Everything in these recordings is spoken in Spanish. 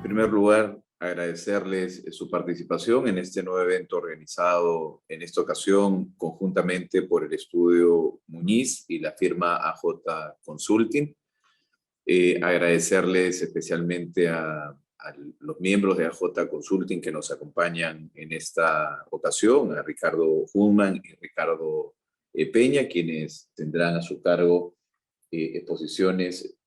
primer lugar, agradecerles su participación en este nuevo evento organizado en esta ocasión conjuntamente por el Estudio Muñiz y la firma AJ Consulting. Agradecerles especialmente a los miembros de AJ Consulting que nos acompañan en esta ocasión, a Ricardo Humann y Ricardo Peña, quienes tendrán a su cargo exposiciones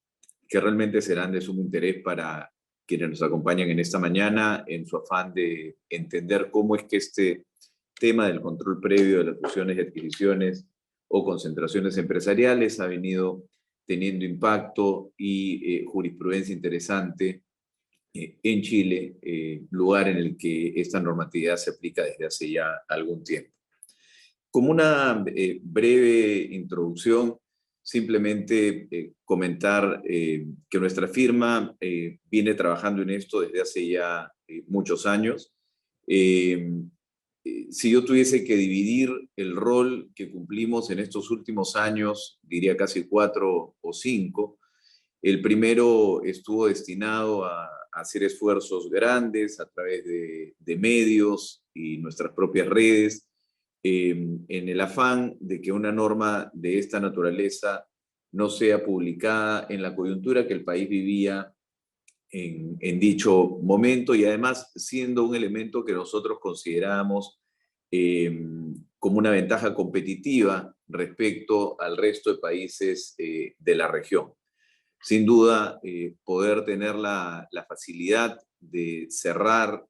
que realmente serán de sumo interés para quienes nos acompañan en esta mañana, en su afán de entender cómo es que este tema del control previo de las fusiones y adquisiciones o concentraciones empresariales ha venido teniendo impacto y jurisprudencia interesante en Chile, lugar en el que esta normatividad se aplica desde hace ya algún tiempo. Como una breve introducción, simplemente comentar que nuestra firma viene trabajando en esto desde hace ya muchos años. Si yo tuviese que dividir el rol que cumplimos en estos últimos años, diría casi 4 o 5, el primero estuvo destinado a hacer esfuerzos grandes a través de medios y nuestras propias redes, en el afán de que una norma de esta naturaleza no sea publicada en la coyuntura que el país vivía en dicho momento, y además siendo un elemento que nosotros consideramos como una ventaja competitiva respecto al resto de países de la región. Sin duda, poder tener la facilidad de cerrar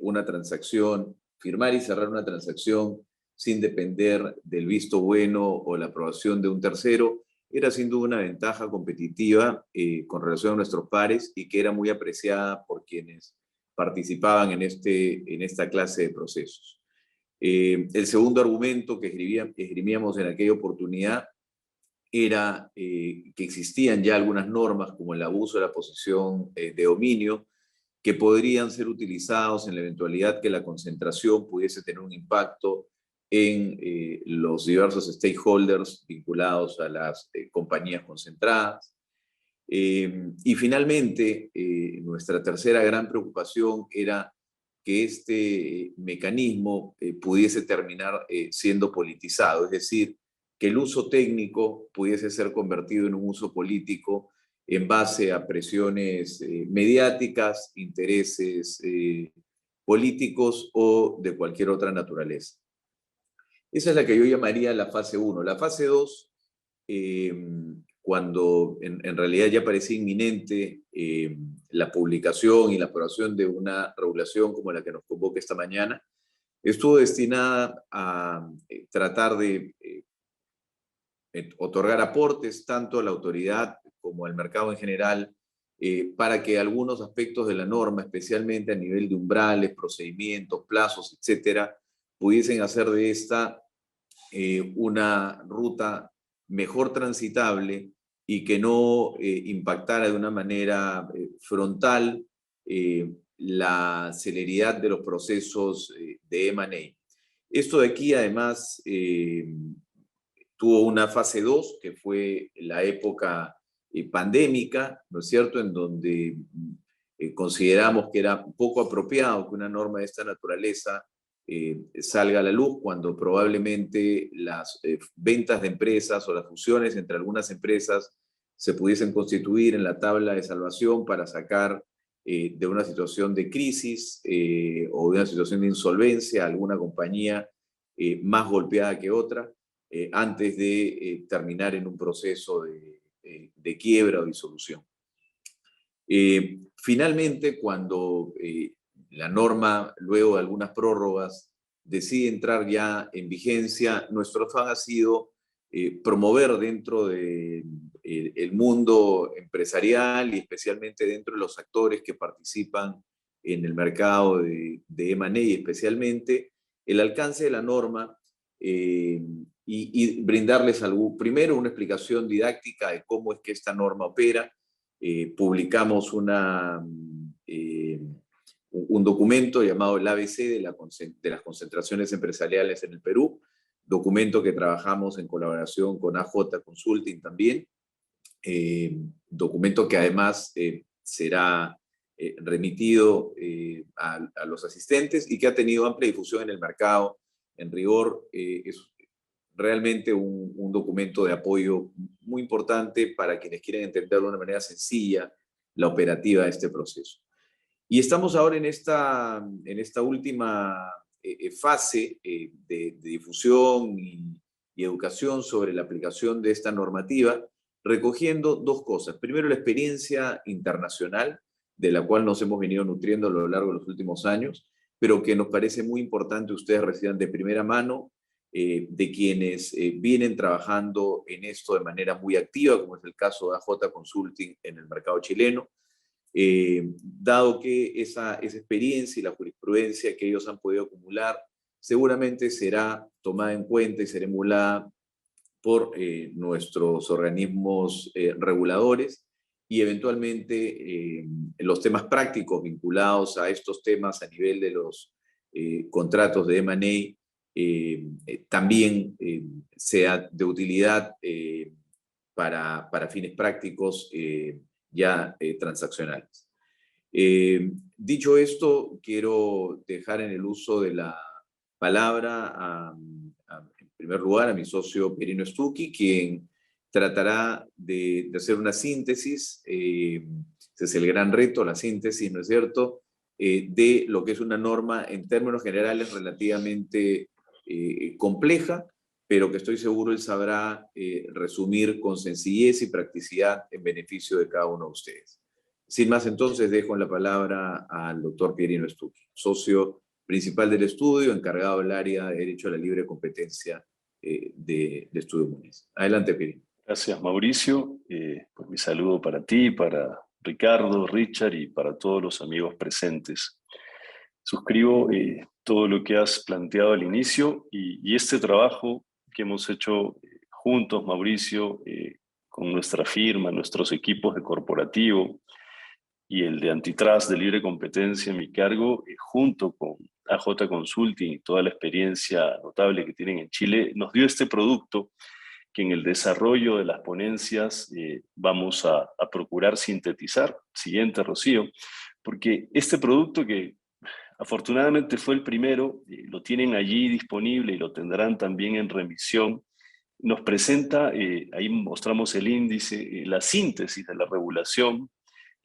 una transacción, firmar y cerrar una transacción sin depender del visto bueno o la aprobación de un tercero, era sin duda una ventaja competitiva con relación a nuestros pares y que era muy apreciada por quienes participaban en esta clase de procesos. El segundo argumento que esgrimíamos en aquella oportunidad era que existían ya algunas normas como el abuso de la posición de dominio que podrían ser utilizados en la eventualidad que la concentración pudiese tener un impacto en los diversos stakeholders vinculados a las compañías concentradas. Y finalmente, nuestra tercera gran preocupación era que este mecanismo pudiese terminar siendo politizado, es decir, que el uso técnico pudiese ser convertido en un uso político en base a presiones mediáticas, intereses políticos o de cualquier otra naturaleza. Esa es la que yo llamaría la fase 1. La fase 2, cuando en realidad ya parecía inminente la publicación y la aprobación de una regulación como la que nos convoca esta mañana, estuvo destinada a tratar de otorgar aportes tanto a la autoridad como al mercado en general para que algunos aspectos de la norma, especialmente a nivel de umbrales, procedimientos, plazos, etcétera, pudiesen hacer de esta una ruta mejor transitable y que no impactara de una manera frontal la celeridad de los procesos de M&A. Esto de aquí, además, tuvo una fase 2, que fue la época pandémica, ¿no es cierto?, en donde consideramos que era poco apropiado que una norma de esta naturaleza salga a la luz cuando probablemente las ventas de empresas o las fusiones entre algunas empresas se pudiesen constituir en la tabla de salvación para sacar de una situación de crisis o de una situación de insolvencia a alguna compañía más golpeada que otra antes de terminar en un proceso de quiebra o disolución. Finalmente, cuando la norma, luego de algunas prórrogas, decide entrar ya en vigencia, nuestro afán ha sido promover dentro del mundo empresarial y especialmente dentro de los actores que participan en el mercado de M&A, especialmente el alcance de la norma y brindarles primero una explicación didáctica de cómo es que esta norma opera. Publicamos un documento llamado el ABC de las concentraciones empresariales en el Perú, documento que trabajamos en colaboración con AJ Consulting también, documento que además será remitido a los asistentes y que ha tenido amplia difusión en el mercado. En rigor, es realmente un documento de apoyo muy importante para quienes quieren entender de una manera sencilla la operativa de este proceso. Y estamos ahora en esta última fase de difusión y educación sobre la aplicación de esta normativa, recogiendo dos cosas. Primero, la experiencia internacional, de la cual nos hemos venido nutriendo a lo largo de los últimos años, pero que nos parece muy importante ustedes reciban de primera mano de quienes vienen trabajando en esto de manera muy activa, como es el caso de AJ Consulting en el mercado chileno, dado que esa experiencia y la jurisprudencia que ellos han podido acumular seguramente será tomada en cuenta y será emulada por nuestros organismos reguladores y eventualmente los temas prácticos vinculados a estos temas a nivel de los contratos de M&A también sea de utilidad para fines prácticos ya transaccionales. Dicho esto, quiero dejar en el uso de la palabra en primer lugar a mi socio Pierino Stucchi, quien tratará de hacer una síntesis, ese es el gran reto, la síntesis, ¿no es cierto?, de lo que es una norma en términos generales relativamente compleja, pero que estoy seguro él sabrá resumir con sencillez y practicidad en beneficio de cada uno de ustedes. Sin más, entonces, dejo la palabra al doctor Pierino Stucchi, socio principal del estudio, encargado del área de Derecho a la Libre Competencia de Estudio Muniz. Adelante, Pierino. Gracias, Mauricio. Pues mi saludo para ti, para Ricardo, Richard y para todos los amigos presentes. Suscribo todo lo que has planteado al inicio y este trabajo que hemos hecho juntos, Mauricio, con nuestra firma, nuestros equipos de corporativo y el de antitrust de libre competencia en mi cargo, junto con AJ Consulting y toda la experiencia notable que tienen en Chile, nos dio este producto que en el desarrollo de las ponencias vamos a procurar sintetizar. Siguiente, Rocío, porque este producto que afortunadamente fue el primero, lo tienen allí disponible y lo tendrán también en remisión, nos presenta, ahí mostramos el índice, la síntesis de la regulación,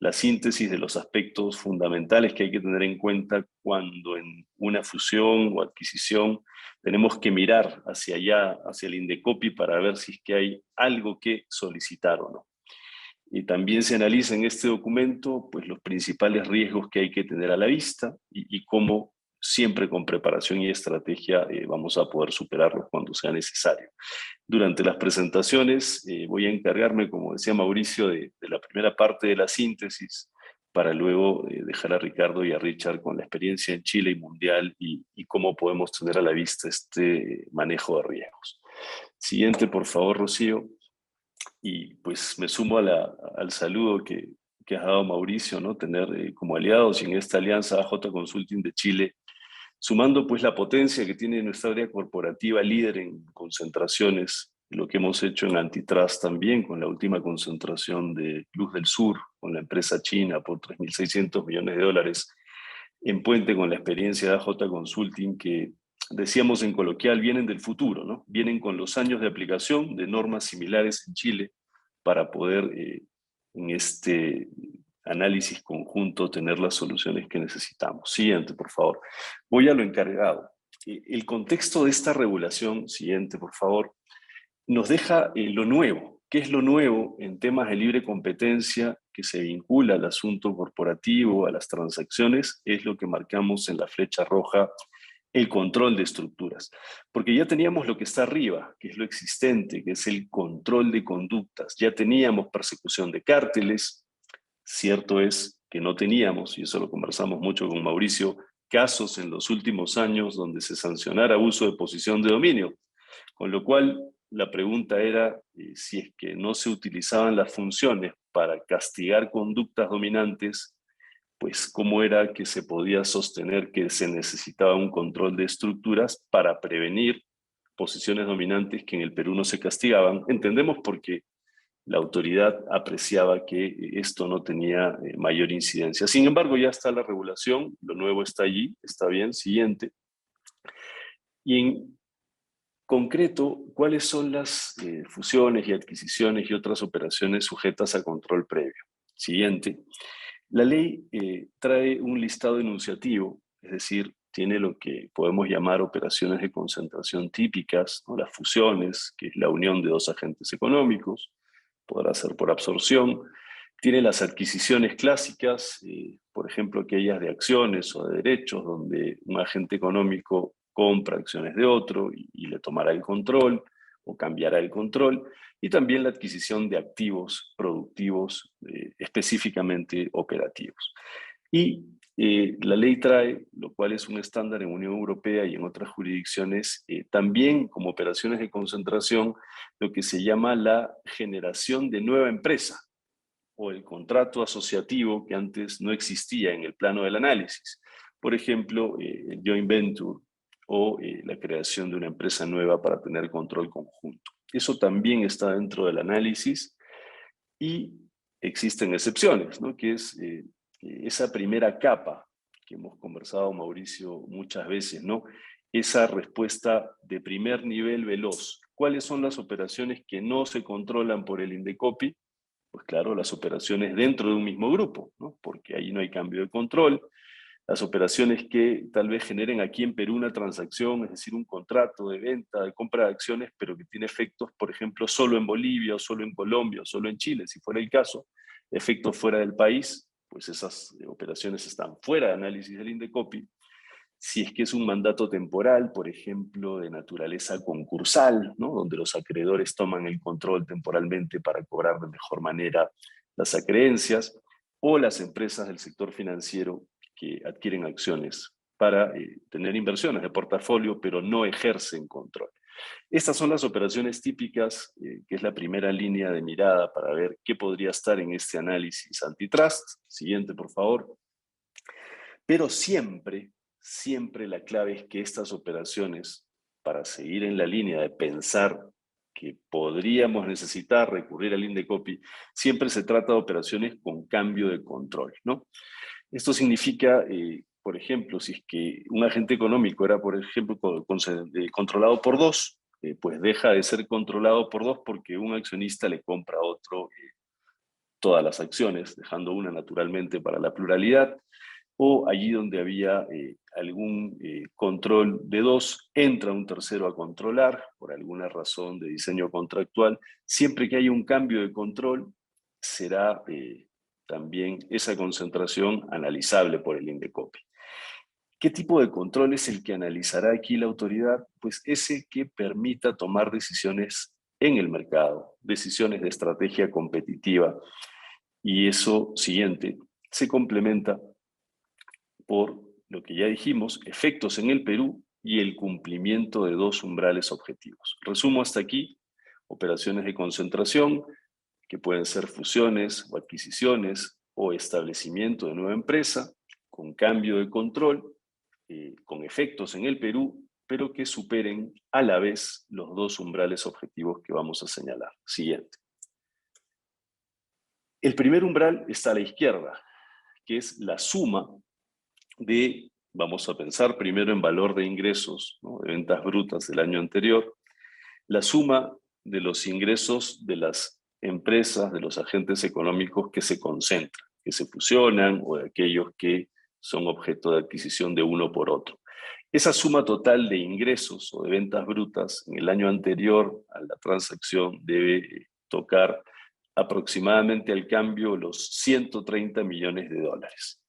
la síntesis de los aspectos fundamentales que hay que tener en cuenta cuando en una fusión o adquisición tenemos que mirar hacia allá, hacia el Indecopi, para ver si es que hay algo que solicitar o no. Y también se analiza en este documento pues, los principales riesgos que hay que tener a la vista y cómo siempre con preparación y estrategia vamos a poder superarlos cuando sea necesario. Durante las presentaciones voy a encargarme, como decía Mauricio, de la primera parte de la síntesis para luego dejar a Ricardo y a Richard con la experiencia en Chile y mundial y cómo podemos tener a la vista este manejo de riesgos. Siguiente, por favor, Rocío. Y pues me sumo al saludo que has dado, Mauricio, ¿no? Tener como aliados y en esta alianza AJ Consulting de Chile, sumando pues la potencia que tiene nuestra área corporativa líder en concentraciones, lo que hemos hecho en antitrust también con la última concentración de Luz del Sur, con la empresa china por $3.600 millones, en puente con la experiencia de AJ Consulting que decíamos en coloquial, vienen del futuro, ¿no? Vienen con los años de aplicación de normas similares en Chile para poder en este análisis conjunto tener las soluciones que necesitamos. Siguiente, por favor. Voy a lo encargado. El contexto de esta regulación, siguiente, por favor, nos deja lo nuevo. ¿Qué es lo nuevo en temas de libre competencia que se vincula al asunto corporativo, a las transacciones? Es lo que marcamos en la flecha roja, el control de estructuras. Porque ya teníamos lo que está arriba, que es lo existente, que es el control de conductas. Ya teníamos persecución de cárteles. Cierto es que no teníamos, y eso lo conversamos mucho con Mauricio, casos en los últimos años donde se sancionara abuso de posición de dominio. Con lo cual, la pregunta era si es que no se utilizaban las funciones para castigar conductas dominantes, pues cómo era que se podía sostener que se necesitaba un control de estructuras para prevenir posiciones dominantes que en el Perú no se castigaban. Entendemos porque la autoridad apreciaba que esto no tenía mayor incidencia. Sin embargo, ya está la regulación, lo nuevo está allí, está bien, siguiente. Y en concreto, ¿cuáles son las fusiones y adquisiciones y otras operaciones sujetas a control previo? Siguiente. La ley trae un listado enunciativo, es decir, tiene lo que podemos llamar operaciones de concentración típicas, ¿no? Las fusiones, que es la unión de dos agentes económicos, podrá ser por absorción. Tiene las adquisiciones clásicas, por ejemplo, aquellas de acciones o de derechos, donde un agente económico compra acciones de otro y le tomará el control o cambiará el control. Y también la adquisición de activos productivos específicamente operativos. Y la ley trae, lo cual es un estándar en Unión Europea y en otras jurisdicciones, también como operaciones de concentración, lo que se llama la generación de nueva empresa o el contrato asociativo que antes no existía en el plano del análisis. Por ejemplo, el joint venture o la creación de una empresa nueva para tener control conjunto. Eso también está dentro del análisis y existen excepciones, ¿no? Que es esa primera capa que hemos conversado, Mauricio, muchas veces, ¿no? Esa respuesta de primer nivel veloz. ¿Cuáles son las operaciones que no se controlan por el Indecopi? Pues claro, las operaciones dentro de un mismo grupo, ¿no? Porque ahí no hay cambio de control. Las operaciones que tal vez generen aquí en Perú una transacción, es decir, un contrato de venta, de compra de acciones, pero que tiene efectos, por ejemplo, solo en Bolivia, o solo en Colombia, o solo en Chile, si fuera el caso, efectos fuera del país, pues esas operaciones están fuera de análisis del Indecopi. Si es que es un mandato temporal, por ejemplo, de naturaleza concursal, ¿no? Donde los acreedores toman el control temporalmente para cobrar de mejor manera las acreencias, o las empresas del sector financiero que adquieren acciones para tener inversiones de portafolio, pero no ejercen control. Estas son las operaciones típicas, que es la primera línea de mirada para ver qué podría estar en este análisis antitrust. Siguiente, por favor. Pero siempre, siempre la clave es que estas operaciones, para seguir en la línea de pensar que podríamos necesitar recurrir al Indecopi, siempre se trata de operaciones con cambio de control, ¿no? Esto significa, por ejemplo, si es que un agente económico era, por ejemplo, controlado por dos, pues deja de ser controlado por dos porque un accionista le compra a otro todas las acciones, dejando una naturalmente para la pluralidad, o allí donde había algún control de dos, entra un tercero a controlar por alguna razón de diseño contractual. Siempre que haya un cambio de control, será también esa concentración analizable por el Indecopi. ¿Qué tipo de control es el que analizará aquí la autoridad? Pues ese que permita tomar decisiones en el mercado, decisiones de estrategia competitiva. Y eso, siguiente, se complementa por lo que ya dijimos, efectos en el Perú y el cumplimiento de dos umbrales objetivos. Resumo hasta aquí: operaciones de concentración, que pueden ser fusiones o adquisiciones o establecimiento de nueva empresa, con cambio de control, con efectos en el Perú, pero que superen a la vez los dos umbrales objetivos que vamos a señalar. Siguiente. El primer umbral está a la izquierda, que es la suma de, vamos a pensar primero en valor de ingresos, ¿no? De ventas brutas del año anterior, la suma de los ingresos de las empresas, de los agentes económicos que se concentran, que se fusionan, o de aquellos que son objeto de adquisición de uno por otro. Esa suma total de ingresos o de ventas brutas en el año anterior a la transacción debe tocar aproximadamente al cambio los 130 millones de dólares.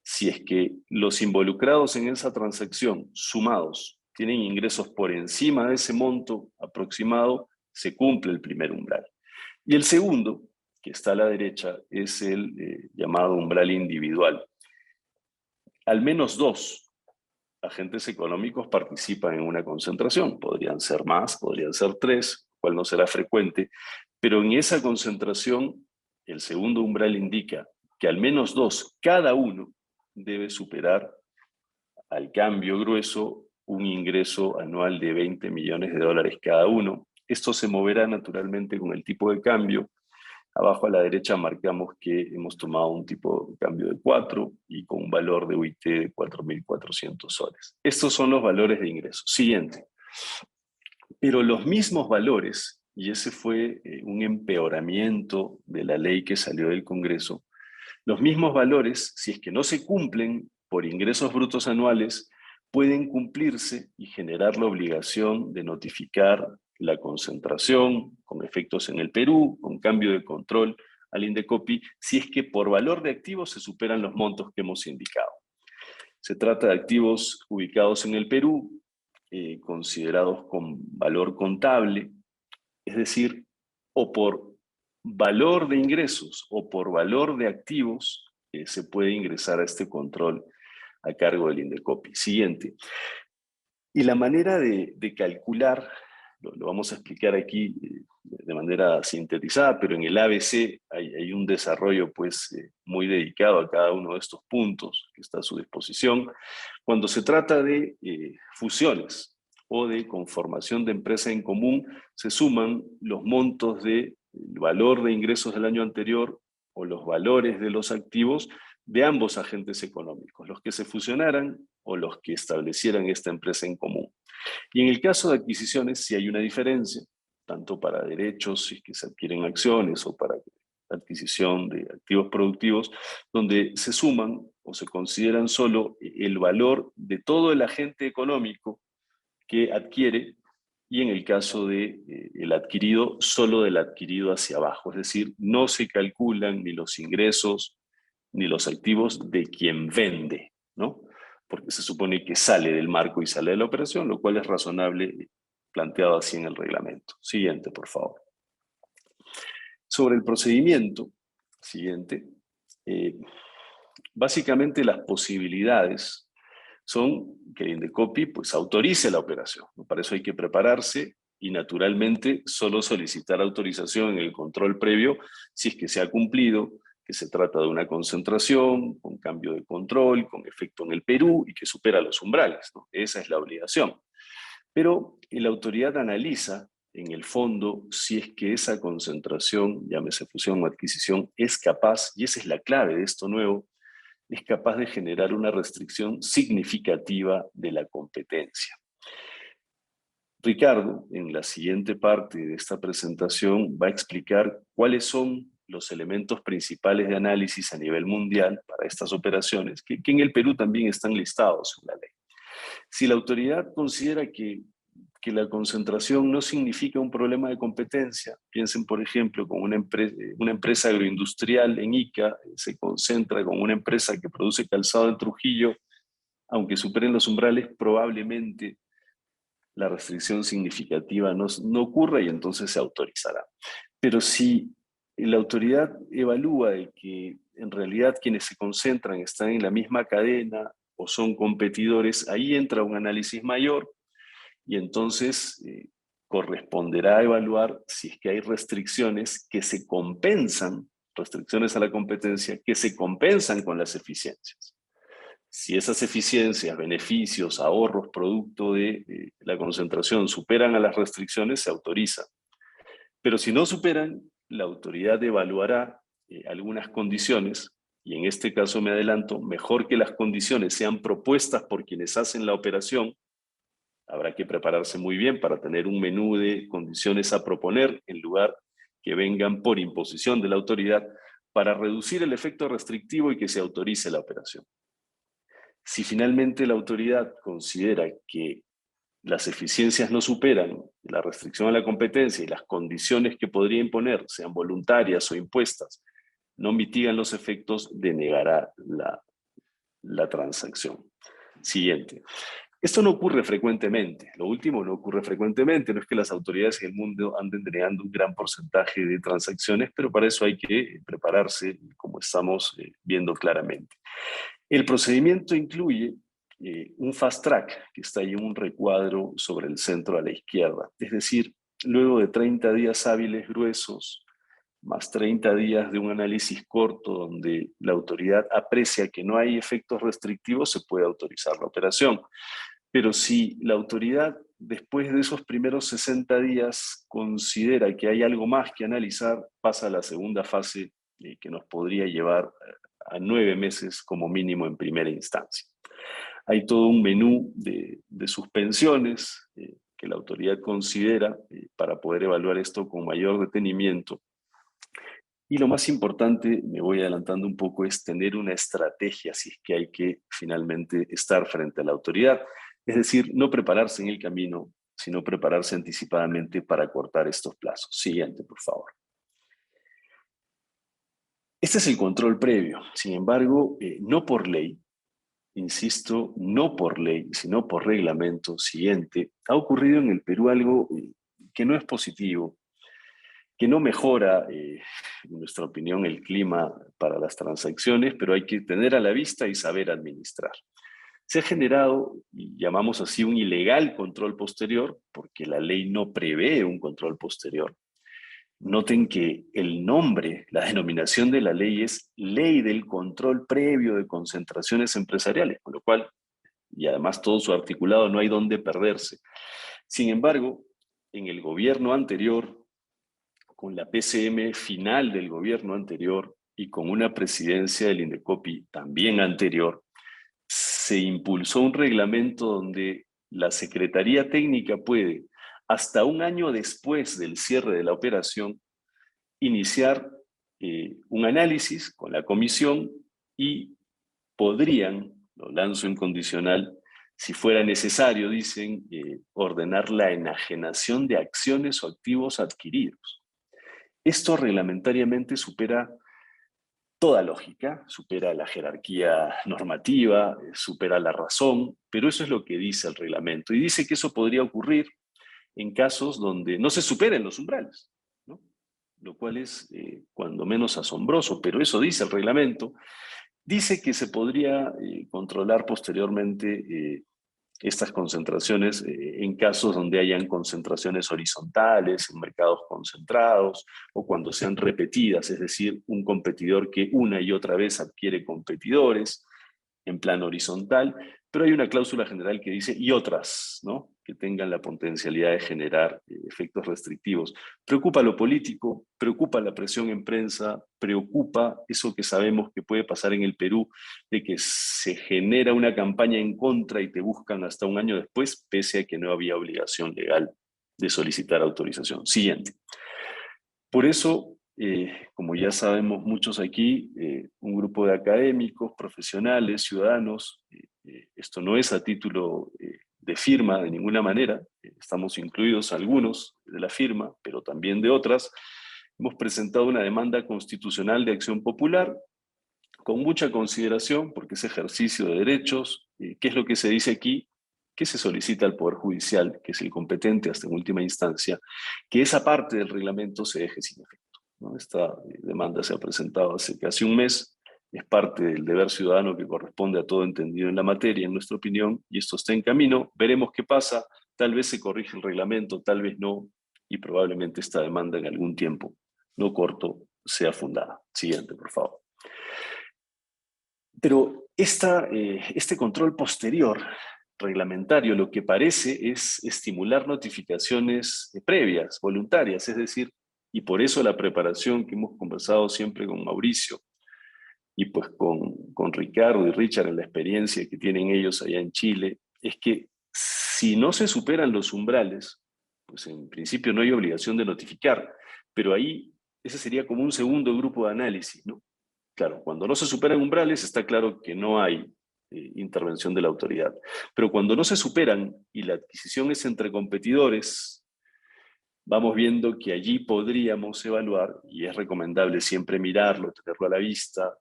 Si es que los involucrados en esa transacción sumados tienen ingresos por encima de ese monto aproximado, se cumple el primer umbral. Y el segundo, que está a la derecha, es el llamado umbral individual. Al menos dos agentes económicos participan en una concentración. Podrían ser más, podrían ser tres, cual no será frecuente, pero en esa concentración el segundo umbral indica que al menos dos, cada uno, debe superar al cambio grueso un ingreso anual de 20 millones de dólares cada uno. Esto se moverá naturalmente con el tipo de cambio, Abajo a la derecha marcamos que hemos tomado un tipo de cambio de 4 y con un valor de UIT de 4.400 soles. Estos son los valores de ingreso. Siguiente. Pero los mismos valores, y ese fue un empeoramiento de la ley que salió del Congreso, los mismos valores, si es que no se cumplen por ingresos brutos anuales, pueden cumplirse y generar la obligación de notificar la concentración con efectos en el Perú, con cambio de control al Indecopi, si es que por valor de activos se superan los montos que hemos indicado. Se trata de activos ubicados en el Perú, considerados con valor contable, es decir, o por valor de ingresos o por valor de activos, se puede ingresar a este control a cargo del Indecopi. Siguiente. Y la manera de calcular, lo vamos a explicar aquí de manera sintetizada, pero en el ABC hay un desarrollo pues, muy dedicado a cada uno de estos puntos que está a su disposición. Cuando se trata de fusiones o de conformación de empresa en común, se suman los montos del valor de ingresos del año anterior o los valores de los activos de ambos agentes económicos, los que se fusionaran o los que establecieran esta empresa en común. Y en el caso de adquisiciones sí hay una diferencia, tanto para derechos si que se adquieren acciones o para adquisición de activos productivos, donde se suman o se consideran solo el valor de todo el agente económico que adquiere, y en el caso de el adquirido, solo del adquirido hacia abajo, es decir, no se calculan ni los ingresos ni los activos de quien vende, ¿no? Porque se supone que sale del marco y sale de la operación, lo cual es razonable planteado así en el reglamento. Siguiente, por favor. Sobre el procedimiento, siguiente, básicamente las posibilidades son que el Indecopi pues, autorice la operación. Para eso hay que prepararse y naturalmente solo solicitar autorización en el control previo si es que se ha cumplido, que se trata de una concentración con cambio de control, con efecto en el Perú y que supera los umbrales, ¿no? Esa es la obligación. Pero la autoridad analiza en el fondo si es que esa concentración, llámese fusión o adquisición, es capaz, y esa es la clave de esto nuevo, es capaz de generar una restricción significativa de la competencia. Ricardo, en la siguiente parte de esta presentación, va a explicar cuáles son los elementos principales de análisis a nivel mundial para estas operaciones, que en el Perú también están listados en la ley. Si la autoridad considera que la concentración no significa un problema de competencia, piensen por ejemplo con una empresa agroindustrial en Ica, se concentra con una empresa que produce calzado en Trujillo, aunque superen los umbrales, probablemente la restricción significativa no ocurra y entonces se autorizará. Pero si la autoridad evalúa de que en realidad quienes se concentran están en la misma cadena o son competidores, ahí entra un análisis mayor y entonces corresponderá evaluar si es que hay restricciones que se compensan, restricciones a la competencia, que se compensan con las eficiencias. Si esas eficiencias, beneficios, ahorros, producto de la concentración superan a las restricciones, se autoriza. Pero si no superan, la autoridad evaluará algunas condiciones, y en este caso me adelanto, mejor que las condiciones sean propuestas por quienes hacen la operación. Habrá que prepararse muy bien para tener un menú de condiciones a proponer en lugar que vengan por imposición de la autoridad para reducir el efecto restrictivo y que se autorice la operación. Si finalmente la autoridad considera que las eficiencias no superan la restricción a la competencia y las condiciones que podría imponer, sean voluntarias o impuestas, no mitigan los efectos, denegará la transacción. Siguiente. Esto no ocurre frecuentemente, lo último no ocurre frecuentemente, no es que las autoridades en el mundo anden denegando un gran porcentaje de transacciones, pero para eso hay que prepararse, como estamos viendo claramente. El procedimiento incluye un fast track, que está ahí en un recuadro sobre el centro a la izquierda, es decir, luego de 30 días hábiles gruesos, más 30 días de un análisis corto donde la autoridad aprecia que no hay efectos restrictivos, se puede autorizar la operación. Pero si la autoridad, después de esos primeros 60 días, considera que hay algo más que analizar, pasa a la segunda fase, que nos podría llevar a 9 meses como mínimo en primera instancia. Hay todo un menú de suspensiones que la autoridad considera para poder evaluar esto con mayor detenimiento. Y lo más importante, me voy adelantando un poco, es tener una estrategia si es que hay que finalmente estar frente a la autoridad. Es decir, no prepararse en el camino, sino prepararse anticipadamente para cortar estos plazos. Siguiente, por favor. Este es el control previo. Sin embargo, no por ley, insisto, no por ley, sino por reglamento. Siguiente, ha ocurrido en el Perú algo que no es positivo, que no mejora, en nuestra opinión, el clima para las transacciones, pero hay que tener a la vista y saber administrar. Se ha generado, y llamamos así, un ilegal control posterior, porque la ley no prevé un control posterior. Noten que el nombre, la denominación de la ley es Ley del Control Previo de Concentraciones Empresariales, con lo cual, y además todo su articulado, no hay dónde perderse. Sin embargo, en el gobierno anterior, con la PCM final del gobierno anterior y con una presidencia del INDECOPI también anterior, se impulsó un reglamento donde la Secretaría Técnica puede, hasta un año después del cierre de la operación, iniciar un análisis con la comisión y podrían, lo lanzo en condicional, si fuera necesario, dicen, ordenar la enajenación de acciones o activos adquiridos. Esto reglamentariamente supera toda lógica, supera la jerarquía normativa, supera la razón, pero eso es lo que dice el reglamento. Y dice que eso podría ocurrir en casos donde no se superen los umbrales, ¿no? Lo cual es cuando menos asombroso, pero eso dice el reglamento. Dice que se podría controlar posteriormente estas concentraciones en casos donde hayan concentraciones horizontales, en mercados concentrados, o cuando sean repetidas, es decir, un competidor que una y otra vez adquiere competidores en plan horizontal, pero hay una cláusula general que dice y otras, ¿no?, que tengan la potencialidad de generar efectos restrictivos. Preocupa lo político, preocupa la presión en prensa, preocupa eso que sabemos que puede pasar en el Perú, de que se genera una campaña en contra y te buscan hasta un año después, pese a que no había obligación legal de solicitar autorización. Siguiente. Por eso, como ya sabemos muchos aquí, un grupo de académicos, profesionales, ciudadanos, esto no es a título de firma de ninguna manera, estamos incluidos algunos de la firma, pero también de otras, hemos presentado una demanda constitucional de acción popular con mucha consideración, porque es ejercicio de derechos. ¿Qué es lo que se dice aquí? Que se solicita al Poder Judicial, que es el competente hasta en última instancia, que esa parte del reglamento se deje sin efecto, ¿no? Esta demanda se ha presentado hace casi un mes, es parte del deber ciudadano que corresponde a todo entendido en la materia, en nuestra opinión, y esto está en camino. Veremos qué pasa, tal vez se corrige el reglamento, tal vez no, y probablemente esta demanda en algún tiempo, no corto, sea fundada. Siguiente, por favor. Pero este control posterior reglamentario lo que parece es estimular notificaciones previas, voluntarias, es decir, y por eso la preparación que hemos conversado siempre con Mauricio y pues con Ricardo y Richard en la experiencia que tienen ellos allá en Chile, es que si no se superan los umbrales, pues en principio no hay obligación de notificar, pero ahí ese sería como un segundo grupo de análisis, ¿no? Claro, cuando no se superan umbrales está claro que no hay intervención de la autoridad. Pero cuando no se superan y la adquisición es entre competidores, vamos viendo que allí podríamos evaluar, y es recomendable siempre mirarlo, tenerlo a la vista,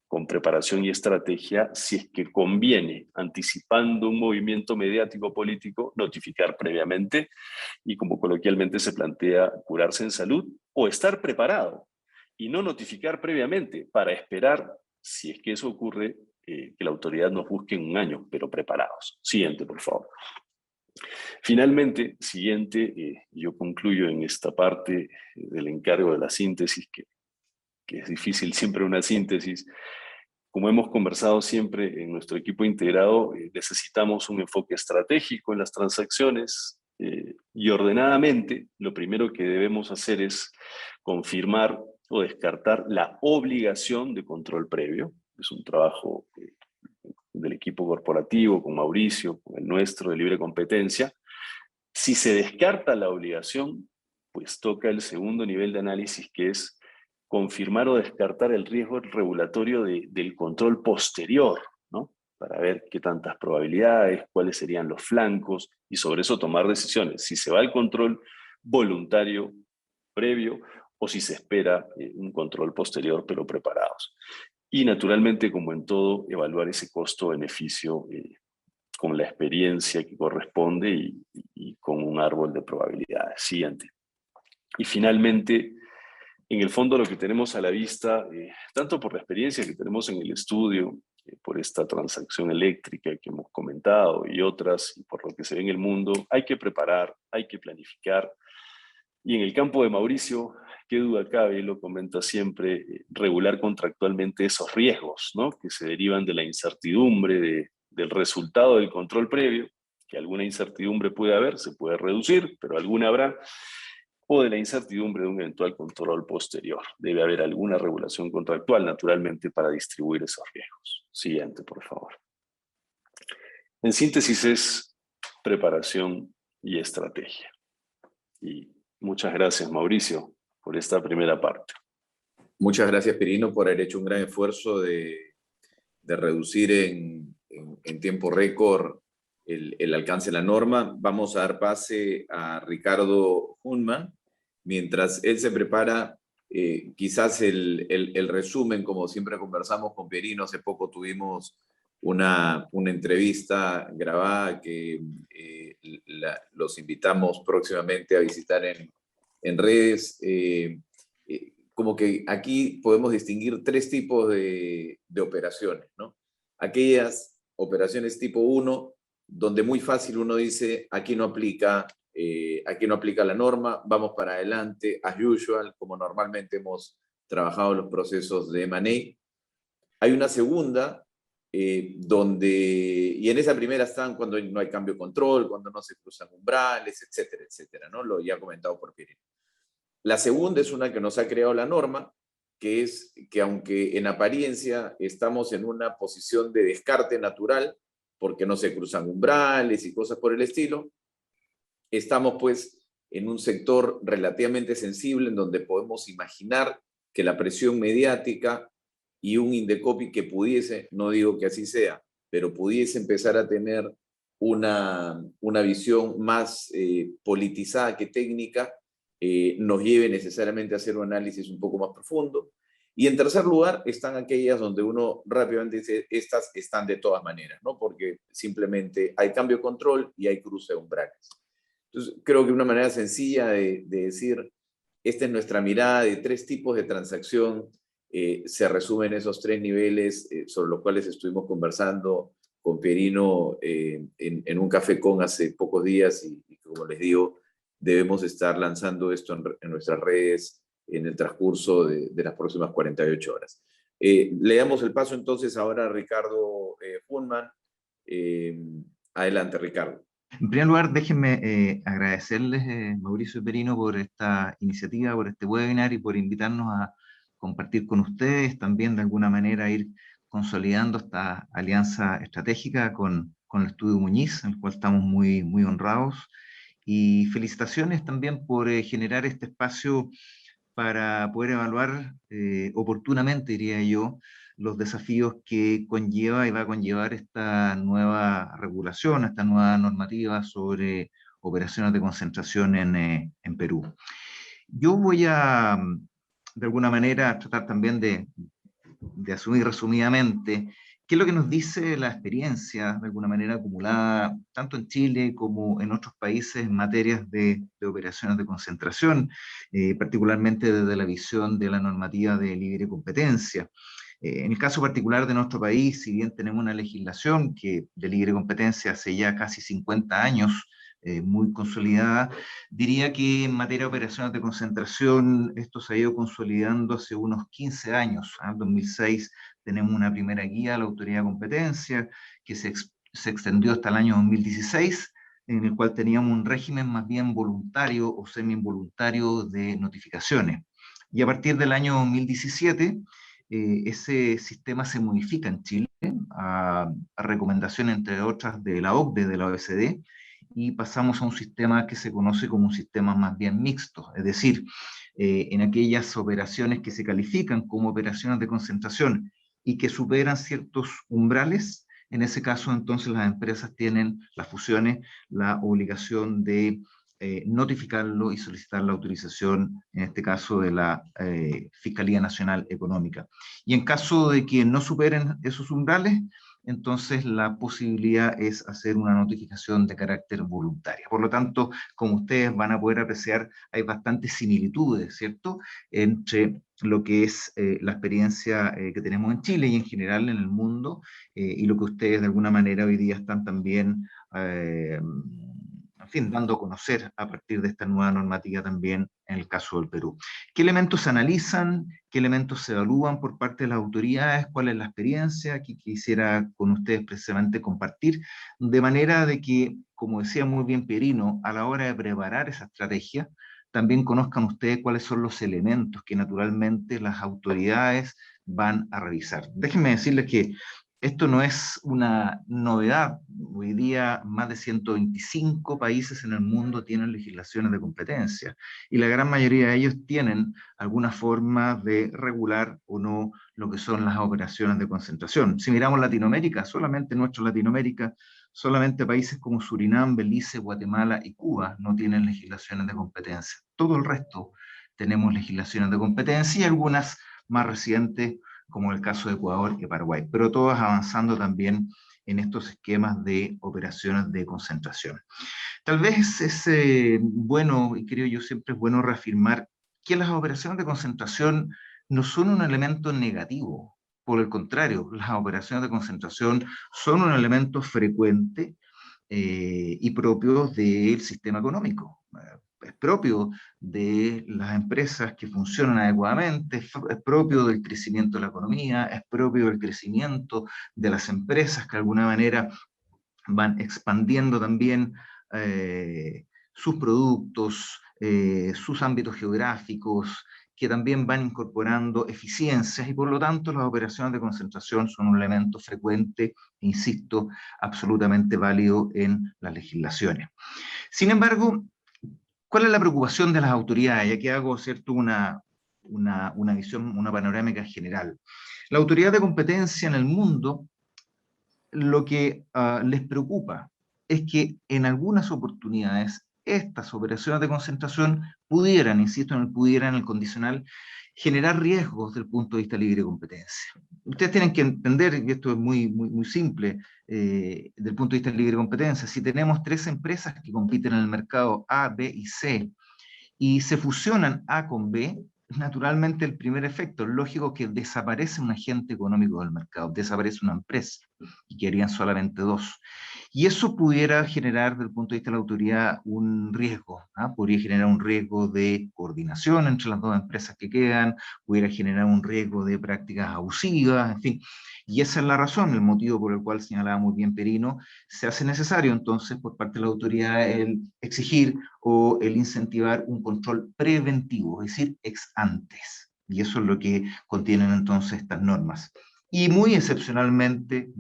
con preparación y estrategia, si es que conviene, anticipando un movimiento mediático político, notificar previamente y, como coloquialmente se plantea, curarse en salud o estar preparado y no notificar previamente para esperar, si es que eso ocurre, que la autoridad nos busque en un año, pero preparados. Siguiente, por favor. Finalmente, siguiente, yo concluyo en esta parte del encargo de la síntesis, que es difícil siempre una síntesis, Como hemos conversado siempre en nuestro equipo integrado, necesitamos un enfoque estratégico en las transacciones y ordenadamente lo primero que debemos hacer es confirmar o descartar la obligación de control previo. Es un trabajo del equipo corporativo, con Mauricio, con el nuestro de libre competencia. Si se descarta la obligación, pues toca el segundo nivel de análisis, que es confirmar o descartar el riesgo regulatorio del control posterior, ¿no? Para ver qué tantas probabilidades, cuáles serían los flancos, y sobre eso tomar decisiones. Si se va al control voluntario previo o si se espera un control posterior, pero preparados. Y naturalmente, como en todo, evaluar ese costo-beneficio con la experiencia que corresponde y con un árbol de probabilidades. Siguiente. Y finalmente, en el fondo lo que tenemos a la vista, tanto por la experiencia que tenemos en el estudio, por esta transacción eléctrica que hemos comentado y otras, y por lo que se ve en el mundo, hay que preparar, hay que planificar. Y en el campo de Mauricio, qué duda cabe, lo comenta siempre, regular contractualmente esos riesgos, ¿no? Que se derivan de la incertidumbre del resultado del control previo, que alguna incertidumbre puede haber, se puede reducir, pero alguna habrá, o de la incertidumbre de un eventual control posterior. Debe haber alguna regulación contractual, naturalmente, para distribuir esos riesgos. Siguiente, por favor. En síntesis, es preparación y estrategia. Y muchas gracias, Mauricio, por esta primera parte. Muchas gracias, Perino, por haber hecho un gran esfuerzo de reducir en tiempo récord el alcance de la norma. Vamos a dar pase a Ricardo Hunman. Mientras él se prepara, quizás el resumen, como siempre conversamos con Perino, hace poco tuvimos una entrevista grabada que los invitamos próximamente a visitar en redes. Como que aquí podemos distinguir tres tipos de operaciones, ¿no? Aquellas operaciones tipo 1, donde muy fácil uno dice, aquí no aplica la norma, vamos para adelante, as usual, como normalmente hemos trabajado los procesos de M&A. Hay una segunda, y en esa primera están cuando no hay cambio de control, cuando no se cruzan umbrales, etcétera, etcétera, ¿no? Lo ya comentado por Pirino. La segunda es una que nos ha creado la norma, que es que aunque en apariencia estamos en una posición de descarte natural, porque no se cruzan umbrales y cosas por el estilo, estamos pues en un sector relativamente sensible en donde podemos imaginar que la presión mediática y un Indecopi que pudiese, no digo que así sea, pero pudiese empezar a tener una visión más politizada que técnica, nos lleve necesariamente a hacer un análisis un poco más profundo. Y en tercer lugar están aquellas donde uno rápidamente dice, estas están de todas maneras, ¿no? Porque simplemente hay cambio de control y hay cruce de umbrales. Entonces, creo que una manera sencilla de decir, esta es nuestra mirada de tres tipos de transacción, se resumen esos tres niveles sobre los cuales estuvimos conversando con Perino en un café con hace pocos días y como les digo, debemos estar lanzando esto en nuestras redes en el transcurso de las próximas 48 horas. Le damos el paso entonces ahora a Ricardo Hunman. Adelante, Ricardo. En primer lugar, déjenme agradecerles, Mauricio y Perino, por esta iniciativa, por este webinar y por invitarnos a compartir con ustedes, también de alguna manera ir consolidando esta alianza estratégica con el Estudio Muñiz, en el cual estamos muy, muy honrados. Y felicitaciones también por generar este espacio para poder evaluar oportunamente, diría yo, los desafíos que conlleva y va a conllevar esta nueva regulación, esta nueva normativa sobre operaciones de concentración en Perú. Yo voy a, de alguna manera, tratar también de asumir resumidamente qué es lo que nos dice la experiencia, de alguna manera acumulada, tanto en Chile como en otros países en materias de operaciones de concentración, particularmente desde la visión de la normativa de libre competencia. En el caso particular de nuestro país, si bien tenemos una legislación que de libre competencia hace ya casi 50 años, muy consolidada. Diría que en materia de operaciones de concentración, esto se ha ido consolidando hace unos 15 años. En 2006 tenemos una primera guía, la Autoridad de Competencia, que se extendió hasta el año 2016, en el cual teníamos un régimen más bien voluntario o semi-involuntario de notificaciones. Y a partir del año 2017, ese sistema se modifica en Chile a recomendación, entre otras, de la OCDE, de la OECD, y pasamos a un sistema que se conoce como un sistema más bien mixto, es decir, en aquellas operaciones que se califican como operaciones de concentración y que superan ciertos umbrales. En ese caso, entonces, las empresas tienen, las fusiones, la obligación de notificarlo y solicitar la autorización, en este caso de la Fiscalía Nacional Económica. Y en caso de que no superen esos umbrales, entonces la posibilidad es hacer una notificación de carácter voluntaria. Por lo tanto, como ustedes van a poder apreciar, hay bastantes similitudes, ¿cierto?, entre lo que es la experiencia que tenemos en Chile y en general en el mundo, y lo que ustedes de alguna manera hoy día están también en fin, dando a conocer a partir de esta nueva normativa también en el caso del Perú. ¿Qué elementos se analizan? ¿Qué elementos se evalúan por parte de las autoridades? ¿Cuál es la experiencia que quisiera con ustedes precisamente compartir? De manera de que, como decía muy bien Pierino, a la hora de preparar esa estrategia, también conozcan ustedes cuáles son los elementos que naturalmente las autoridades van a revisar. Déjenme decirles que esto no es una novedad. Hoy día más de 125 países en el mundo tienen legislaciones de competencia y la gran mayoría de ellos tienen alguna forma de regular o no lo que son las operaciones de concentración. Si miramos Latinoamérica, solamente nuestra Latinoamérica, solamente países como Surinam, Belice, Guatemala y Cuba no tienen legislaciones de competencia. Todo el resto tenemos legislaciones de competencia y algunas más recientes, como el caso de Ecuador y Paraguay, pero todas avanzando también en estos esquemas de operaciones de concentración. Tal vez es bueno, y creo yo siempre es bueno reafirmar que las operaciones de concentración no son un elemento negativo. Por el contrario, las operaciones de concentración son un elemento frecuente y propio del sistema económico. Es propio de las empresas que funcionan adecuadamente, es propio del crecimiento de la economía, es propio del crecimiento de las empresas que de alguna manera van expandiendo también sus productos, sus ámbitos geográficos, que también van incorporando eficiencias y por lo tanto las operaciones de concentración son un elemento frecuente, insisto, absolutamente válido en las legislaciones. Sin embargo, ¿cuál es la preocupación de las autoridades? Y aquí hago, ¿cierto?, una visión, una panorámica general. La autoridad de competencia en el mundo, lo que les preocupa es que en algunas oportunidades estas operaciones de concentración pudieran, insisto en el pudiera, en el condicional, generar riesgos desde el punto de vista de libre competencia. Ustedes tienen que entender, y esto es muy simple, desde el punto de vista de libre competencia, si tenemos tres empresas que compiten en el mercado A, B y C, y se fusionan A con B, naturalmente el primer efecto es lógico que desaparece un agente económico del mercado, desaparece una empresa, y quedarían solamente dos. Y eso pudiera generar, desde el punto de vista de la autoridad, un riesgo, podría generar un riesgo de coordinación entre las dos empresas que quedan, pudiera generar un riesgo de prácticas abusivas, en fin. Y esa es la razón, el motivo por el cual señalaba muy bien Pierino, se hace necesario entonces por parte de la autoridad el exigir o el incentivar un control preventivo, es decir, ex antes. Y eso es lo que contienen entonces estas normas. Y muy excepcionalmente,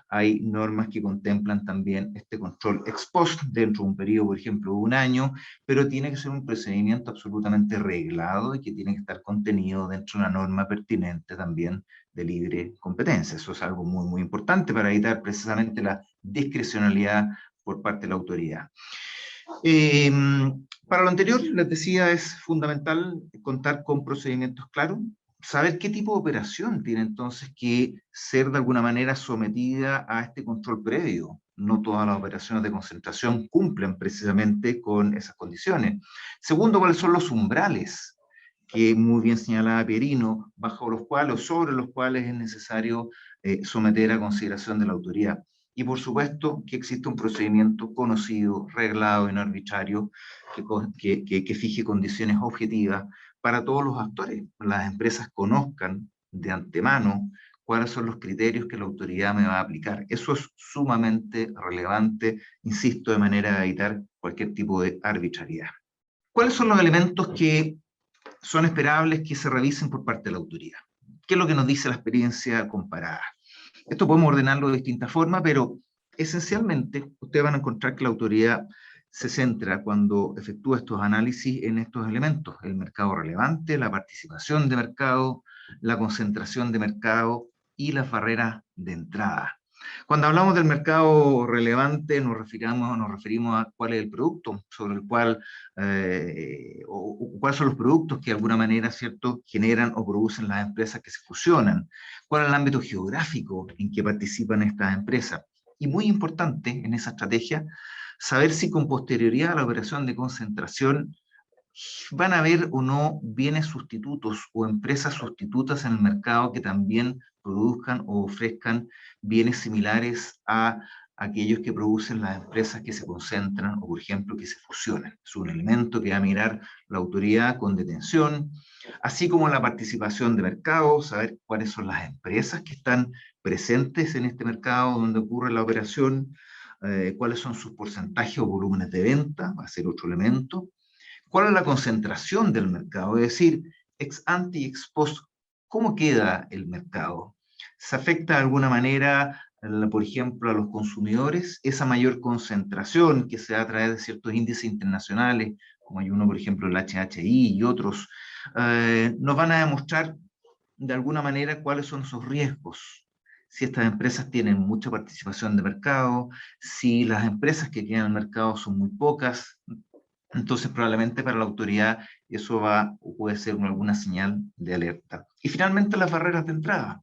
hay normas que contemplan también este control ex post dentro de un periodo, por ejemplo, de un año, pero tiene que ser un procedimiento absolutamente reglado y que tiene que estar contenido dentro de una norma pertinente también de libre competencia. Eso es algo muy importante para evitar precisamente la discrecionalidad por parte de la autoridad. Para lo anterior, les decía, es fundamental contar con procedimientos claros, saber qué tipo de operación tiene entonces que ser de alguna manera sometida a este control previo. No todas las operaciones de concentración cumplen precisamente con esas condiciones. Segundo, ¿cuáles son los umbrales? Que muy bien señalaba Pierino, bajo los cuales o sobre los cuales es necesario someter a consideración de la autoridad. y por supuesto que existe un procedimiento conocido, reglado y no arbitrario que fije condiciones objetivas para todos los actores. Las empresas conozcan de antemano cuáles son los criterios que la autoridad me va a aplicar. Eso es sumamente relevante, insisto, de manera de evitar cualquier tipo de arbitrariedad. ¿Cuáles son los elementos que son esperables que se revisen por parte de la autoridad? ¿Qué es lo que nos dice la experiencia comparada? Esto podemos ordenarlo de distintas formas, pero esencialmente ustedes van a encontrar que la autoridad se centra cuando efectúa estos análisis en estos elementos: el mercado relevante, la participación de mercado, la concentración de mercado y las barreras de entrada. Cuando hablamos del mercado relevante nos referimos a cuál es el producto sobre el cual, o cuáles son los productos que de alguna manera, ¿cierto?, generan o producen las empresas que se fusionan, cuál es el ámbito geográfico en que participan estas empresas. Y muy importante en esa estrategia, saber si con posterioridad a la operación de concentración van a haber o no bienes sustitutos o empresas sustitutas en el mercado que también produzcan o ofrezcan bienes similares a aquellos que producen las empresas que se concentran o, por ejemplo, que se fusionan. Es un elemento que va a mirar la autoridad con detención, así como la participación de mercado, saber cuáles son las empresas que están presentes en este mercado donde ocurre la operación, cuáles son sus porcentajes o volúmenes de venta, va a ser otro elemento. ¿Cuál es la concentración del mercado? Es decir, ex ante y ex post, ¿cómo queda el mercado? ¿Se afecta de alguna manera, por ejemplo, a los consumidores? Esa mayor concentración que se da a través de ciertos índices internacionales, como hay uno, por ejemplo, el HHI y otros, nos van a demostrar de alguna manera cuáles son sus riesgos. Si estas empresas tienen mucha participación de mercado, si las empresas que tienen el mercado son muy pocas, entonces probablemente para la autoridad eso puede ser alguna señal de alerta. Y finalmente las barreras de entrada.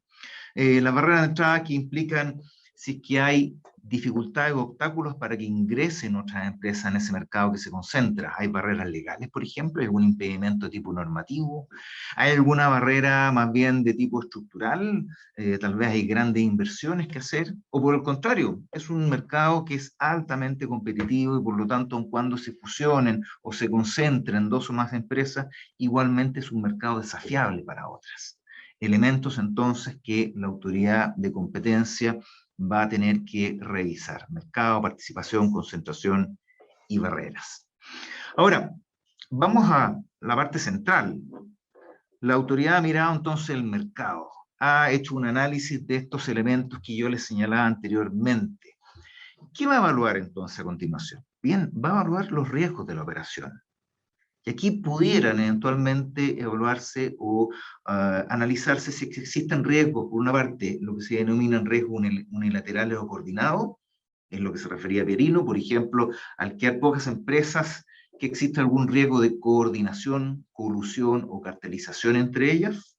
Las barreras de entrada que implican si es que hay dificultades o obstáculos para que ingresen otras empresas en ese mercado que se concentra. ¿Hay barreras legales, por ejemplo? ¿Hay algún impedimento de tipo normativo? ¿Hay alguna barrera más bien de tipo estructural? Tal vez hay grandes inversiones que hacer. O por el contrario, es un mercado que es altamente competitivo y por lo tanto, aun cuando se fusionen o se concentren dos o más empresas, igualmente es un mercado desafiable para otras. Elementos entonces que la autoridad de competencia va a tener que revisar: mercado, participación, concentración y barreras. Ahora, vamos a la parte central. La autoridad ha mirado entonces el mercado, ha hecho un análisis de estos elementos que yo les señalaba anteriormente. ¿Qué va a evaluar entonces a continuación? Bien, va a evaluar los riesgos de la operación. Y aquí pudieran eventualmente evaluarse o analizarse si existen riesgos, por una parte, lo que se denominan riesgos unilaterales o coordinados, es lo que se refería a Perino, por ejemplo, al que hay pocas empresas, que existe algún riesgo de coordinación, colusión o cartelización entre ellas,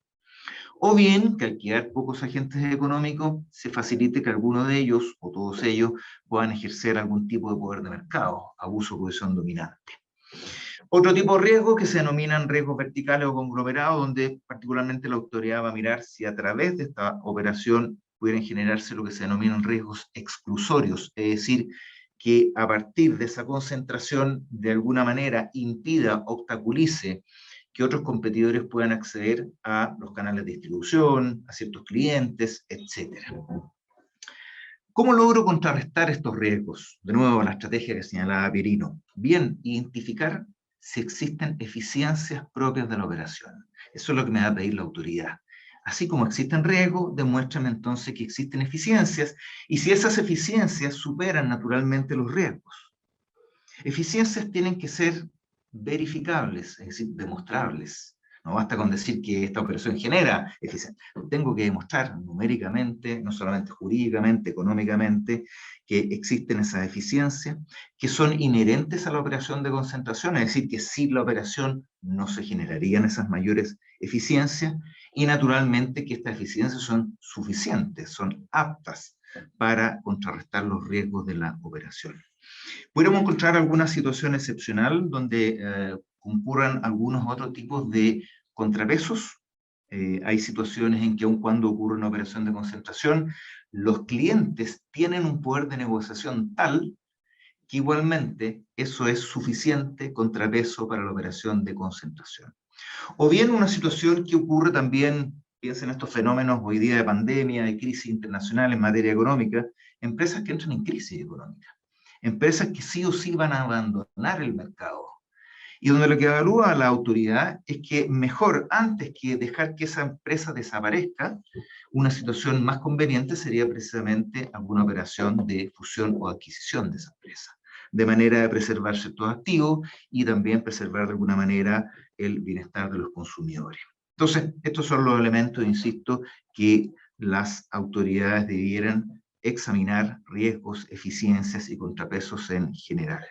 o bien que al quedar pocos agentes económicos se facilite que alguno de ellos o todos ellos puedan ejercer algún tipo de poder de mercado, abuso o posición dominante. Otro tipo de riesgo que se denominan riesgos verticales o conglomerados, donde particularmente la autoridad va a mirar si a través de esta operación pudieran generarse lo que se denominan riesgos exclusorios, es decir, que a partir de esa concentración de alguna manera impida, obstaculice que otros competidores puedan acceder a los canales de distribución, a ciertos clientes, etc. ¿Cómo logro contrarrestar estos riesgos? De nuevo, la estrategia que señalaba Perino. Bien, identificar si existen eficiencias propias de la operación. Eso es lo que me va a pedir la autoridad. Así como existen riesgos, demuéstrame entonces que existen eficiencias, y si esas eficiencias superan naturalmente los riesgos. Eficiencias tienen que ser verificables, es decir, demostrables. No basta con decir que esta operación genera eficiencia. Tengo que demostrar numéricamente, no solamente jurídicamente, económicamente, que existen esas eficiencias, que son inherentes a la operación de concentración, es decir, que sin la operación no se generarían esas mayores eficiencias, y naturalmente que estas eficiencias son suficientes, son aptas para contrarrestar los riesgos de la operación. Podríamos encontrar alguna situación excepcional donde concurran algunos otros tipos de contrapesos, Hay situaciones en que aun cuando ocurre una operación de concentración, los clientes tienen un poder de negociación tal que igualmente eso es suficiente contrapeso para la operación de concentración. O bien una situación que ocurre también, piensen en estos fenómenos hoy día de pandemia, de crisis internacional en materia económica, empresas que entran en crisis económica, empresas que sí o sí van a abandonar el mercado, y donde lo que evalúa la autoridad es que mejor, antes que dejar que esa empresa desaparezca, una situación más conveniente sería precisamente alguna operación de fusión o adquisición de esa empresa, de manera de preservar ciertos activos y también preservar de alguna manera el bienestar de los consumidores. Entonces, estos son los elementos, insisto, que las autoridades debieran examinar: riesgos, eficiencias y contrapesos en general.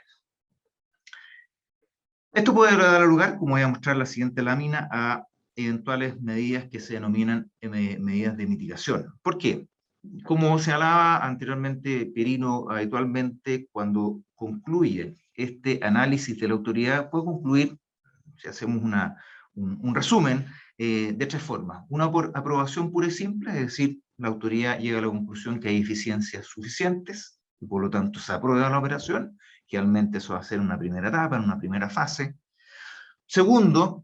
Esto puede dar lugar, como voy a mostrar en la siguiente lámina, a eventuales medidas que se denominan medidas de mitigación. ¿Por qué? Como señalaba anteriormente Pierino, habitualmente cuando concluye este análisis de la autoridad, puede concluir, si hacemos un resumen, de tres formas. Una por aprobación pura y simple, es decir, la autoridad llega a la conclusión que hay eficiencias suficientes y por lo tanto se aprueba la operación. Realmente eso va a ser una primera etapa, en una primera fase. Segundo,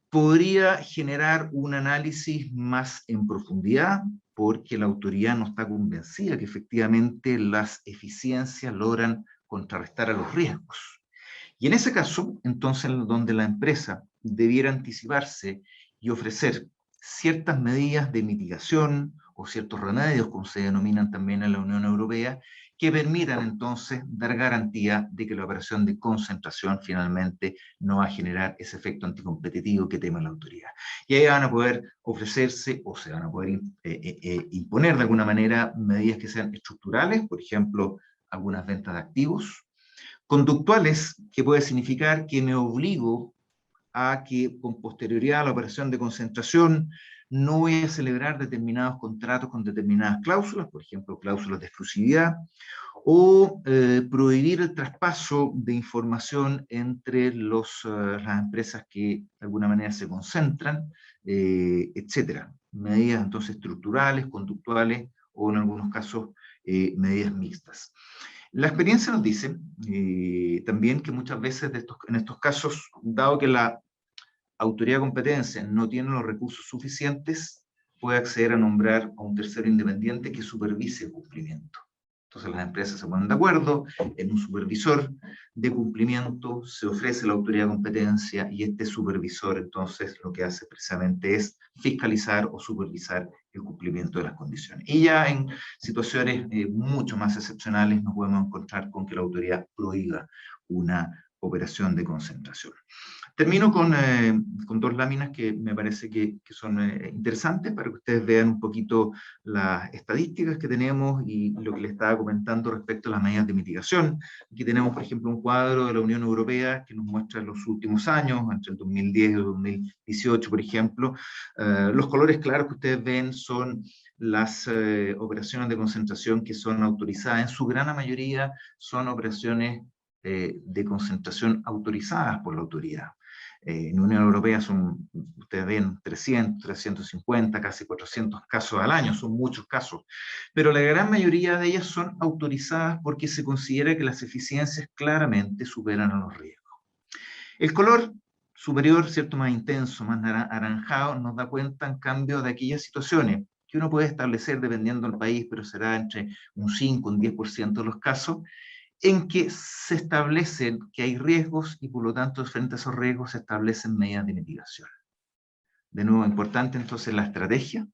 podría generar un análisis más en profundidad, porque la autoridad no está convencida que efectivamente las eficiencias logran contrarrestar a los riesgos. Y en ese caso, entonces, donde la empresa debiera anticiparse y ofrecer ciertas medidas de mitigación o ciertos remedios, como se denominan también en la Unión Europea, que permitan entonces dar garantía de que la operación de concentración finalmente no va a generar ese efecto anticompetitivo que teme la autoridad. Y ahí van a poder ofrecerse o se van a poder imponer de alguna manera medidas que sean estructurales, por ejemplo, algunas ventas de activos; conductuales, que puede significar que me obligo a que con posterioridad a la operación de concentración no voy a celebrar determinados contratos con determinadas cláusulas, por ejemplo, cláusulas de exclusividad, o prohibir el traspaso de información entre las empresas que de alguna manera se concentran, etcétera. Medidas entonces estructurales, conductuales o en algunos casos medidas mixtas. La experiencia nos dice también que muchas veces en estos casos, dado que la autoridad de competencia no tiene los recursos suficientes, puede acceder a nombrar a un tercero independiente que supervise el cumplimiento. Entonces las empresas se ponen de acuerdo en un supervisor de cumplimiento, se ofrece la autoridad de competencia y este supervisor entonces lo que hace precisamente es fiscalizar o supervisar el cumplimiento de las condiciones. Y ya en situaciones mucho más excepcionales nos podemos encontrar con que la autoridad prohíba una operación de concentración. Termino con dos láminas que me parece que son interesantes para que ustedes vean un poquito las estadísticas que tenemos y lo que les estaba comentando respecto a las medidas de mitigación. Aquí tenemos, por ejemplo, un cuadro de la Unión Europea que nos muestra los últimos años, entre el 2010 y el 2018, por ejemplo. Los colores claros que ustedes ven son las operaciones de concentración que son autorizadas. En su gran mayoría son operaciones de concentración autorizadas por la autoridad. En la Unión Europea son, ustedes ven, 300, 350, casi 400 casos al año, son muchos casos, pero la gran mayoría de ellas son autorizadas porque se considera que las eficiencias claramente superan a los riesgos. El color superior, ¿cierto?, más intenso, más anaranjado, nos da cuenta, en cambio, de aquellas situaciones que uno puede establecer dependiendo del país, pero será entre un 5, un 10% de los casos, en que se establecen que hay riesgos y por lo tanto frente a esos riesgos se establecen medidas de mitigación. De nuevo, importante entonces la estrategia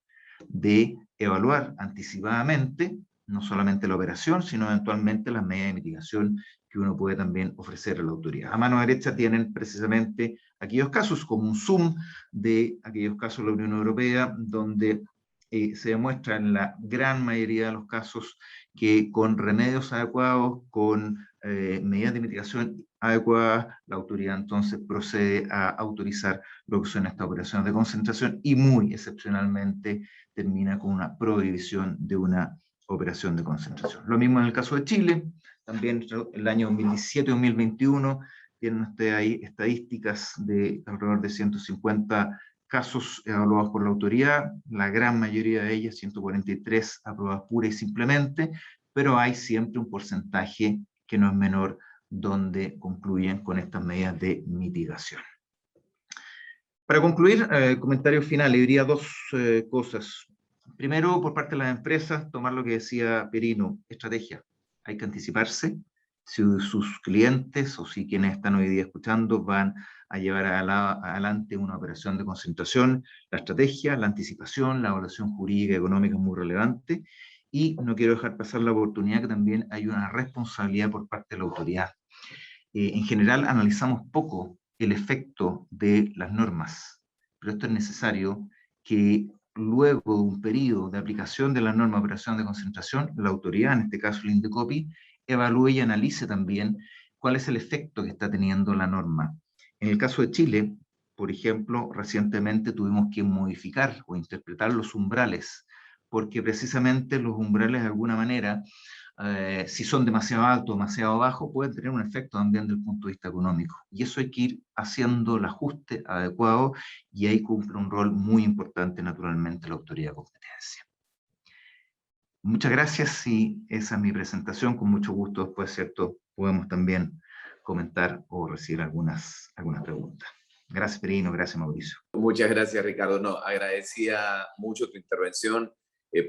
de evaluar anticipadamente no solamente la operación, sino eventualmente las medidas de mitigación que uno puede también ofrecer a la autoridad. A mano derecha tienen precisamente aquellos casos, como un zoom de aquellos casos de la Unión Europea, donde se demuestra en la gran mayoría de los casos que con remedios adecuados, con medidas de mitigación adecuadas, la autoridad entonces procede a autorizar lo que son estas operaciones de concentración y muy excepcionalmente termina con una prohibición de una operación de concentración. Lo mismo en el caso de Chile, también el año 2017-2021 tienen ustedes ahí estadísticas de alrededor de 150 casos evaluados por la autoridad, la gran mayoría de ellas, 143, aprobadas pura y simplemente, pero hay siempre un porcentaje que no es menor donde concluyen con estas medidas de mitigación. Para concluir, comentario final, le diría dos cosas. Primero, por parte de las empresas, tomar lo que decía Perino, estrategia. Hay que anticiparse. Si sus clientes o si quienes están hoy día escuchando van a llevar adelante una operación de concentración, la estrategia, la anticipación, la evaluación jurídica y económica es muy relevante. Y no quiero dejar pasar la oportunidad que también hay una responsabilidad por parte de la autoridad. En general, analizamos poco el efecto de las normas, pero esto es necesario que luego de un periodo de aplicación de la norma de operación de concentración, la autoridad, en este caso el INDECOPI, evalúe y analice también cuál es el efecto que está teniendo la norma. En el caso de Chile, por ejemplo, recientemente tuvimos que modificar o interpretar los umbrales, porque precisamente los umbrales de alguna manera, si son demasiado altos o demasiado bajos, pueden tener un efecto también desde el punto de vista económico. Y eso hay que ir haciendo el ajuste adecuado y ahí cumple un rol muy importante naturalmente la autoridad de competencia. Muchas gracias y esa es mi presentación. Con mucho gusto después, ¿cierto? Podemos también comentar o recibir algunas preguntas. Gracias, Perino. Gracias, Mauricio. Muchas gracias, Ricardo. No, agradecía mucho tu intervención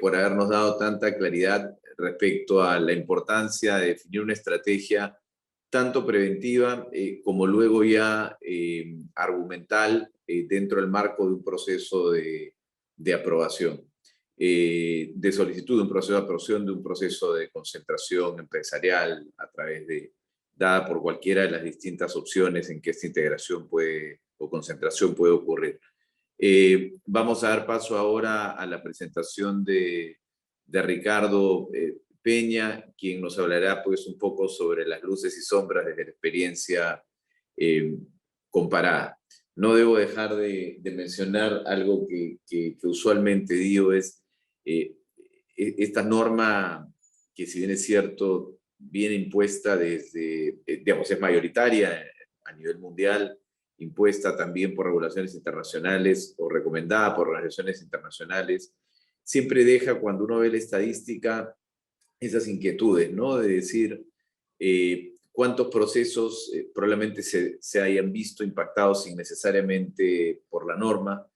por habernos dado tanta claridad respecto a la importancia de definir una estrategia tanto preventiva como luego ya argumental dentro del marco de un proceso de aprobación, de solicitud de un proceso de aprobación, de un proceso de concentración empresarial a través de, dada por cualquiera de las distintas opciones en que esta integración puede o concentración puede ocurrir. Vamos a dar paso ahora a la presentación de Ricardo Peña, quien nos hablará pues un poco sobre las luces y sombras desde la experiencia comparada. No debo dejar de mencionar algo que usualmente digo, es esta norma que, si bien es cierto, viene impuesta desde, digamos, es mayoritaria a nivel mundial, impuesta también por regulaciones internacionales o recomendada por organizaciones internacionales, siempre deja, cuando uno ve la estadística, esas inquietudes, ¿no? De decir cuántos procesos probablemente se hayan visto impactados innecesariamente por la norma,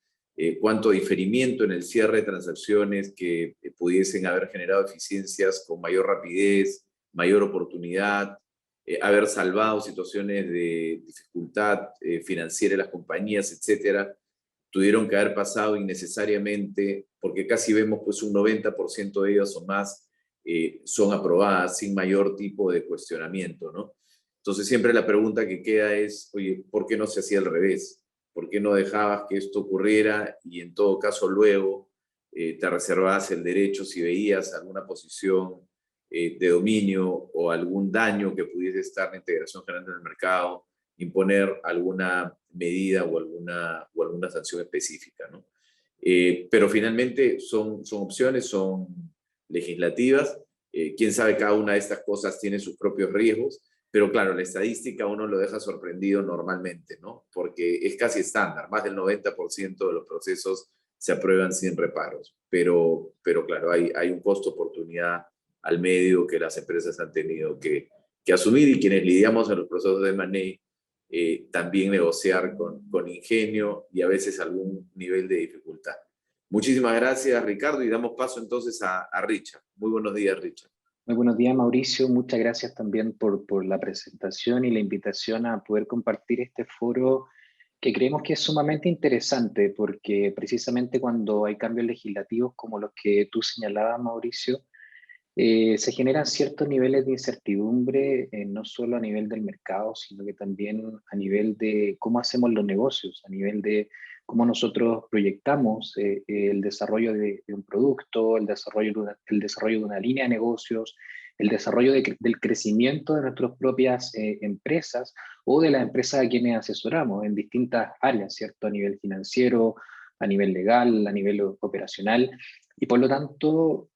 cuánto diferimiento en el cierre de transacciones que pudiesen haber generado eficiencias con mayor rapidez, mayor oportunidad, haber salvado situaciones de dificultad financiera de las compañías, etcétera, tuvieron que haber pasado innecesariamente, porque casi vemos pues un 90% de ellas o más son aprobadas sin mayor tipo de cuestionamiento, ¿no? Entonces siempre la pregunta que queda es, oye, ¿por qué no se hacía al revés? ¿Por qué no dejabas que esto ocurriera y en todo caso luego te reservabas el derecho, si veías alguna posición de dominio o algún daño que pudiese estar en la integración general del mercado, imponer alguna medida o alguna sanción específica, ¿no? Pero finalmente son opciones, son legislativas. Quién sabe, cada una de estas cosas tiene sus propios riesgos, pero claro, la estadística uno lo deja sorprendido normalmente, ¿no? Porque es casi estándar, más del 90% de los procesos se aprueban sin reparos, pero claro, hay un costo-oportunidad al medio que las empresas han tenido que asumir, y quienes lidiamos en los procesos de M&A también negociar con ingenio y a veces algún nivel de dificultad. Muchísimas gracias, Ricardo, y damos paso entonces a Richard. Muy buenos días, Richard. Muy buenos días, Mauricio. Muchas gracias también por la presentación y la invitación a poder compartir este foro que creemos que es sumamente interesante, porque precisamente cuando hay cambios legislativos como los que tú señalabas, Mauricio, se generan ciertos niveles de incertidumbre, no solo a nivel del mercado, sino que también a nivel de cómo hacemos los negocios, a nivel de cómo nosotros proyectamos el desarrollo de un producto, el desarrollo de una línea de negocios, el desarrollo del crecimiento de nuestras propias empresas o de las empresas a quienes asesoramos en distintas áreas, ¿cierto? A nivel financiero, a nivel legal, a nivel operacional. Y por lo tanto,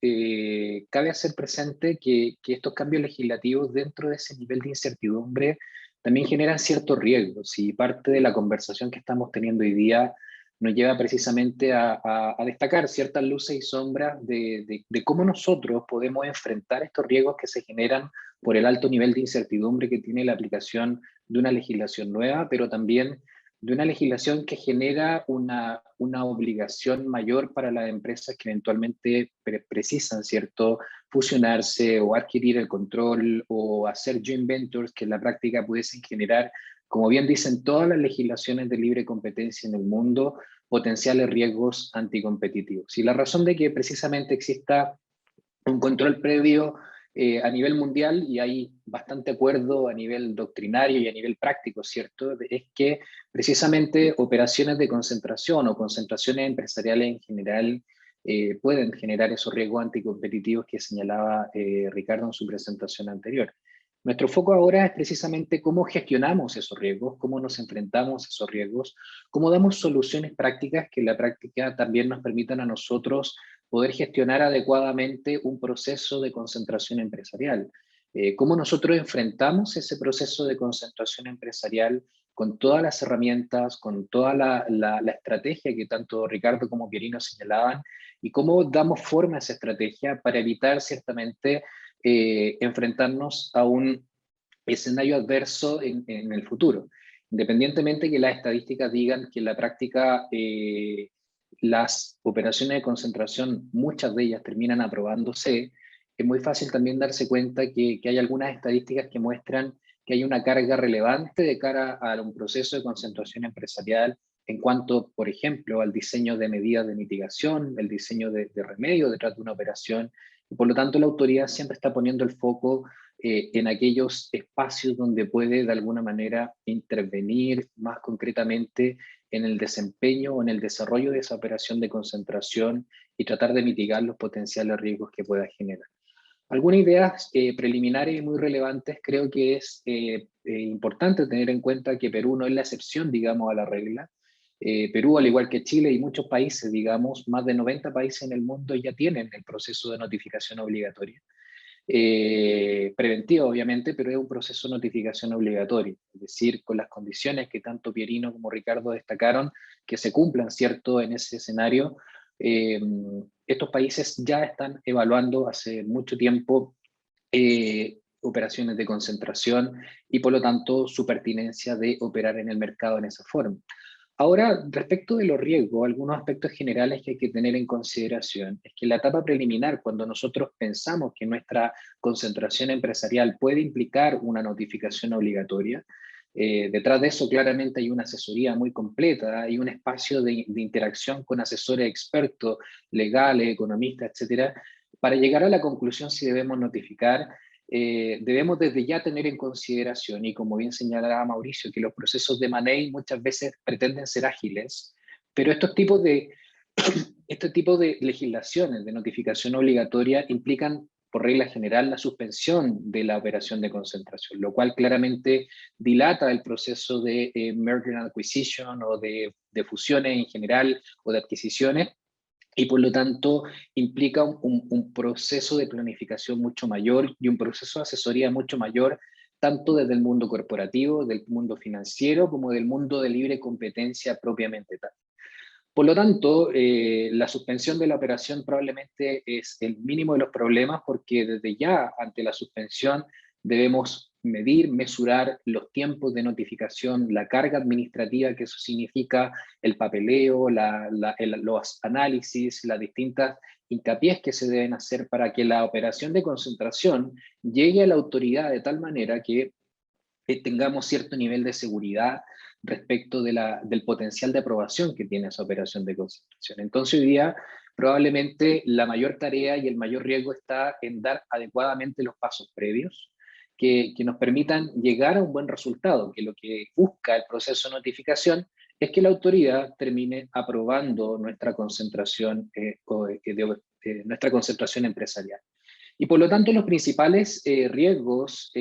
cabe hacer presente que estos cambios legislativos dentro de ese nivel de incertidumbre también generan ciertos riesgos, y parte de la conversación que estamos teniendo hoy día nos lleva precisamente a destacar ciertas luces y sombras de cómo nosotros podemos enfrentar estos riesgos que se generan por el alto nivel de incertidumbre que tiene la aplicación de una legislación nueva, pero también de una legislación que genera una obligación mayor para las empresas que eventualmente precisan, ¿cierto?, fusionarse o adquirir el control o hacer joint ventures que en la práctica pudiesen generar, como bien dicen todas las legislaciones de libre competencia en el mundo, potenciales riesgos anticompetitivos. Y la razón de que precisamente exista un control previo a nivel mundial, y hay bastante acuerdo a nivel doctrinario y a nivel práctico, ¿cierto?, es que precisamente operaciones de concentración o concentraciones empresariales en general pueden generar esos riesgos anticompetitivos que señalaba Ricardo en su presentación anterior. Nuestro foco ahora es precisamente cómo gestionamos esos riesgos, cómo nos enfrentamos a esos riesgos, cómo damos soluciones prácticas que en la práctica también nos permitan a nosotros poder gestionar adecuadamente un proceso de concentración empresarial. Cómo nosotros enfrentamos ese proceso de concentración empresarial con todas las herramientas, con toda la estrategia que tanto Ricardo como Pierino señalaban, y cómo damos forma a esa estrategia para evitar ciertamente enfrentarnos a un escenario adverso en el futuro. Independientemente que las estadísticas digan que en la práctica las operaciones de concentración, muchas de ellas terminan aprobándose, es muy fácil también darse cuenta que hay algunas estadísticas que muestran que hay una carga relevante de cara a un proceso de concentración empresarial en cuanto, por ejemplo, al diseño de medidas de mitigación, el diseño de remedio detrás de una operación. Y por lo tanto, la autoridad siempre está poniendo el foco en aquellos espacios donde puede de alguna manera intervenir más concretamente en el desempeño o en el desarrollo de esa operación de concentración y tratar de mitigar los potenciales riesgos que pueda generar. Algunas ideas preliminares y muy relevantes. Creo que es importante tener en cuenta que Perú no es la excepción, digamos, a la regla. Perú, al igual que Chile y muchos países, digamos, más de 90 países en el mundo ya tienen el proceso de notificación obligatoria. Preventivo, obviamente, pero es un proceso de notificación obligatorio, es decir, con las condiciones que tanto Pierino como Ricardo destacaron, que se cumplan, ¿cierto?, en ese escenario. Estos países ya están evaluando hace mucho tiempo operaciones de concentración y por lo tanto su pertinencia de operar en el mercado en esa forma. Ahora, respecto de los riesgos, algunos aspectos generales que hay que tener en consideración es que en la etapa preliminar, cuando nosotros pensamos que nuestra concentración empresarial puede implicar una notificación obligatoria, detrás de eso claramente hay una asesoría muy completa, hay un espacio de interacción con asesores expertos, legales, economistas, etcétera, para llegar a la conclusión si debemos notificar. Debemos desde ya tener en consideración, y como bien señalaba Mauricio, que los procesos de M&A muchas veces pretenden ser ágiles, pero este tipo de legislaciones de notificación obligatoria implican, por regla general, la suspensión de la operación de concentración, lo cual claramente dilata el proceso de merger and acquisition o de fusiones en general o de adquisiciones, y por lo tanto implica un proceso de planificación mucho mayor y un proceso de asesoría mucho mayor, tanto desde el mundo corporativo, del mundo financiero, como del mundo de libre competencia propiamente tal. Por lo tanto, la suspensión de la operación probablemente es el mínimo de los problemas, porque desde ya, ante la suspensión, debemos medir, mesurar los tiempos de notificación, la carga administrativa que eso significa, el papeleo, los análisis, las distintas hincapiés que se deben hacer para que la operación de concentración llegue a la autoridad de tal manera que tengamos cierto nivel de seguridad respecto del potencial de aprobación que tiene esa operación de concentración. Entonces hoy día probablemente la mayor tarea y el mayor riesgo está en dar adecuadamente los pasos previos que nos permitan llegar a un buen resultado, que lo que busca el proceso de notificación es que la autoridad termine aprobando nuestra concentración, nuestra concentración empresarial. Y por lo tanto los principales riesgos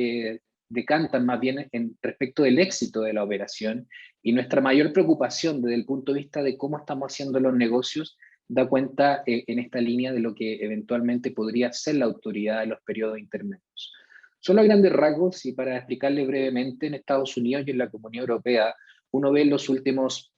decantan más bien respecto del éxito de la operación, y nuestra mayor preocupación desde el punto de vista de cómo estamos haciendo los negocios da cuenta en esta línea de lo que eventualmente podría ser la autoridad de los periodos intermedios. Solo a grandes rasgos, y para explicarle brevemente, en Estados Unidos y en la Comunidad Europea, uno ve en los últimos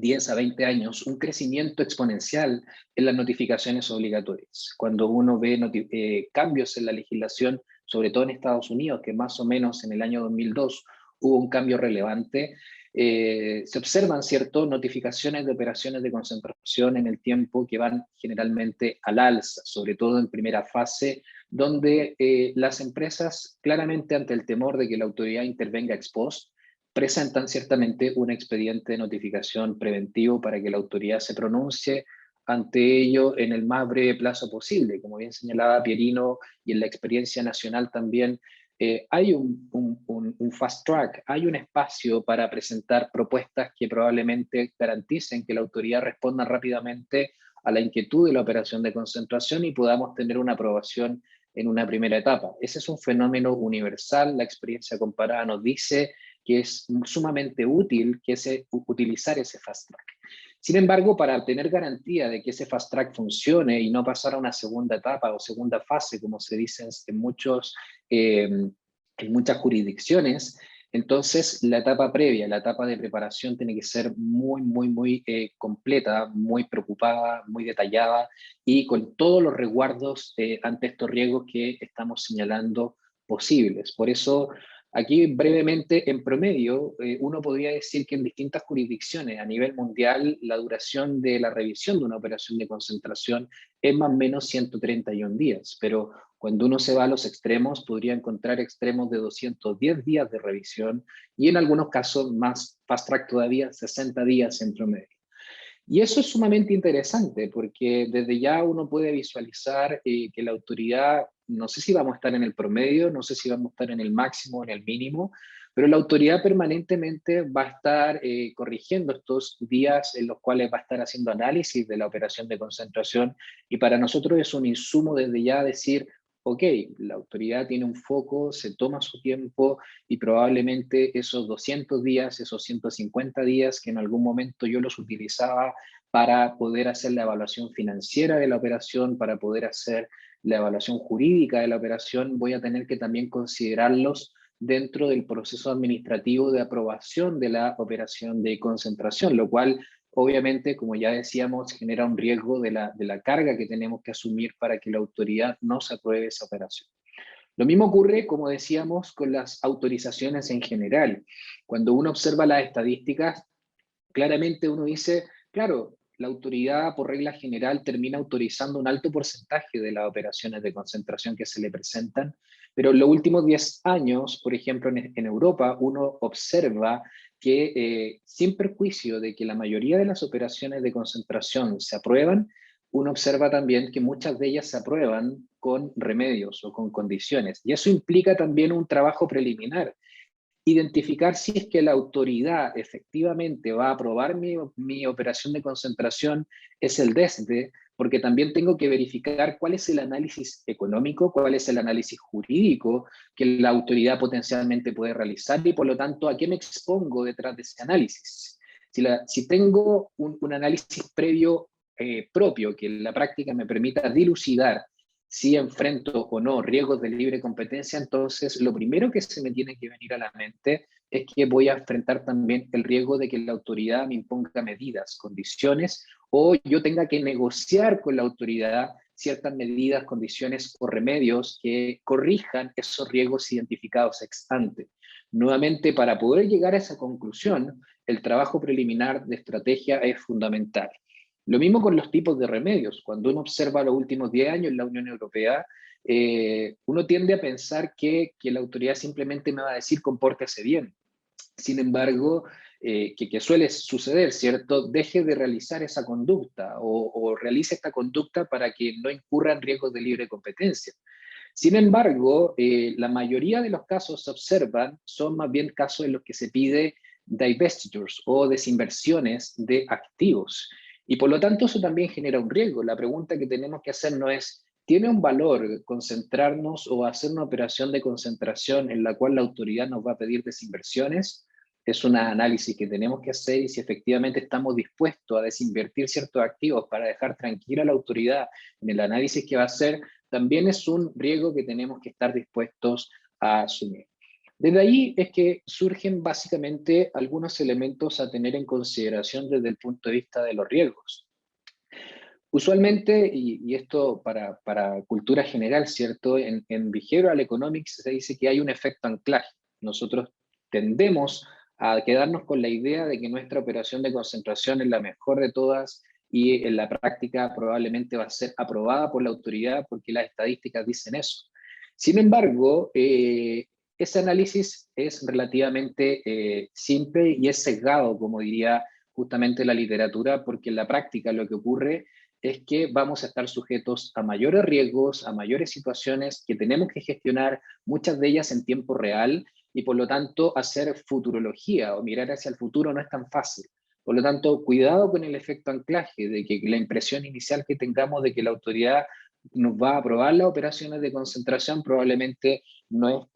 10 a 20 años, un crecimiento exponencial en las notificaciones obligatorias. Cuando uno ve cambios en la legislación, sobre todo en Estados Unidos, que más o menos en el año 2002 hubo un cambio relevante, se observan, ¿cierto?, notificaciones de operaciones de concentración en el tiempo que van generalmente al alza, sobre todo en primera fase, donde las empresas, claramente ante el temor de que la autoridad intervenga ex post, presentan ciertamente un expediente de notificación preventivo para que la autoridad se pronuncie ante ello en el más breve plazo posible. Como bien señalaba Pierino, y en la experiencia nacional también, hay un fast track, hay un espacio para presentar propuestas que probablemente garanticen que la autoridad responda rápidamente a la inquietud de la operación de concentración y podamos tener una aprobación en una primera etapa. Ese es un fenómeno universal, la experiencia comparada nos dice que es sumamente útil utilizar ese fast track. Sin embargo, para tener garantía de que ese fast track funcione y no pasar a una segunda etapa o segunda fase, como se dice en muchas jurisdicciones, entonces la etapa previa, la etapa de preparación tiene que ser muy completa, muy preocupada, muy detallada y con todos los resguardos ante estos riesgos que estamos señalando posibles. Por eso, aquí brevemente, en promedio, uno podría decir que en distintas jurisdicciones a nivel mundial la duración de la revisión de una operación de concentración es más o menos 131 días, pero cuando uno se va a los extremos podría encontrar extremos de 210 días de revisión y en algunos casos más fast track todavía, 60 días en promedio. Y eso es sumamente interesante porque desde ya uno puede visualizar que la autoridad, no sé si vamos a estar en el promedio, no sé si vamos a estar en el máximo o en el mínimo, pero la autoridad permanentemente va a estar corrigiendo estos días en los cuales va a estar haciendo análisis de la operación de concentración y para nosotros es un insumo desde ya decir, ok, la autoridad tiene un foco, se toma su tiempo y probablemente esos 200 días, esos 150 días que en algún momento yo los utilizaba para poder hacer la evaluación financiera de la operación, para poder hacer la evaluación jurídica de la operación, voy a tener que también considerarlos dentro del proceso administrativo de aprobación de la operación de concentración, lo cual obviamente, como ya decíamos, genera un riesgo de la carga que tenemos que asumir para que la autoridad nos apruebe esa operación. Lo mismo ocurre, como decíamos, con las autorizaciones en general. Cuando uno observa las estadísticas, claramente uno dice, claro, la autoridad por regla general termina autorizando un alto porcentaje de las operaciones de concentración que se le presentan, pero en los últimos 10 años, por ejemplo, en Europa, uno observa que sin perjuicio de que la mayoría de las operaciones de concentración se aprueban, uno observa también que muchas de ellas se aprueban con remedios o con condiciones. Y eso implica también un trabajo preliminar. Identificar si es que la autoridad efectivamente va a aprobar mi operación de concentración es el desde, porque también tengo que verificar cuál es el análisis económico, cuál es el análisis jurídico que la autoridad potencialmente puede realizar y por lo tanto a qué me expongo detrás de ese análisis. Si tengo un análisis previo propio que en la práctica me permita dilucidar si enfrento o no riesgos de libre competencia, entonces lo primero que se me tiene que venir a la mente es que voy a enfrentar también el riesgo de que la autoridad me imponga medidas, condiciones, o yo tenga que negociar con la autoridad ciertas medidas, condiciones o remedios que corrijan esos riesgos identificados ex ante. Nuevamente, para poder llegar a esa conclusión, el trabajo preliminar de estrategia es fundamental. Lo mismo con los tipos de remedios. Cuando uno observa los últimos 10 años en la Unión Europea, uno tiende a pensar que la autoridad simplemente me va a decir compórtese bien. Sin embargo, que suele suceder, ¿cierto? Deje de realizar esa conducta o realice esta conducta para que no incurra en riesgos de libre competencia. Sin embargo, la mayoría de los casos se observan son más bien casos en los que se pide divestitures o desinversiones de activos. Y por lo tanto eso también genera un riesgo. La pregunta que tenemos que hacer no es, ¿tiene un valor concentrarnos o hacer una operación de concentración en la cual la autoridad nos va a pedir desinversiones? Es un análisis que tenemos que hacer y si efectivamente estamos dispuestos a desinvertir ciertos activos para dejar tranquila a la autoridad en el análisis que va a hacer, también es un riesgo que tenemos que estar dispuestos a asumir. Desde ahí es que surgen básicamente algunos elementos a tener en consideración desde el punto de vista de los riesgos. Usualmente, y esto para cultura general, ¿cierto? En Behavioral Economics se dice que hay un efecto anclaje. Nosotros tendemos a quedarnos con la idea de que nuestra operación de concentración es la mejor de todas y en la práctica probablemente va a ser aprobada por la autoridad porque las estadísticas dicen eso. Sin embargo, ese análisis es relativamente simple y es sesgado, como diría justamente la literatura, porque en la práctica lo que ocurre es que vamos a estar sujetos a mayores riesgos, a mayores situaciones que tenemos que gestionar, muchas de ellas en tiempo real, y por lo tanto hacer futurología o mirar hacia el futuro no es tan fácil. Por lo tanto, cuidado con el efecto anclaje, de que la impresión inicial que tengamos de que la autoridad nos va a aprobar las operaciones de concentración probablemente no es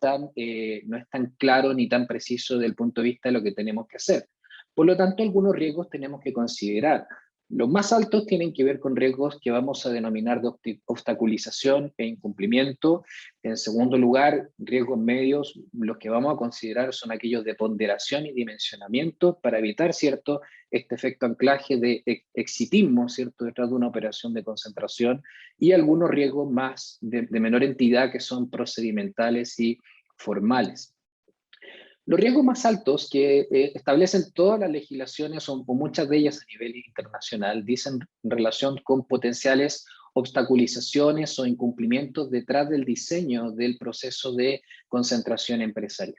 tan claro ni tan preciso desde el punto de vista de lo que tenemos que hacer. Por lo tanto, algunos riesgos tenemos que considerar. Los más altos tienen que ver con riesgos que vamos a denominar de obstaculización e incumplimiento. En segundo lugar, riesgos medios, los que vamos a considerar son aquellos de ponderación y dimensionamiento para evitar, ¿cierto?, este efecto anclaje de exitismo, ¿cierto?, detrás de una operación de concentración, y algunos riesgos más de menor entidad que son procedimentales y formales. Los riesgos más altos que establecen todas las legislaciones, o muchas de ellas a nivel internacional, dicen en relación con potenciales obstaculizaciones o incumplimientos detrás del diseño del proceso de concentración empresarial.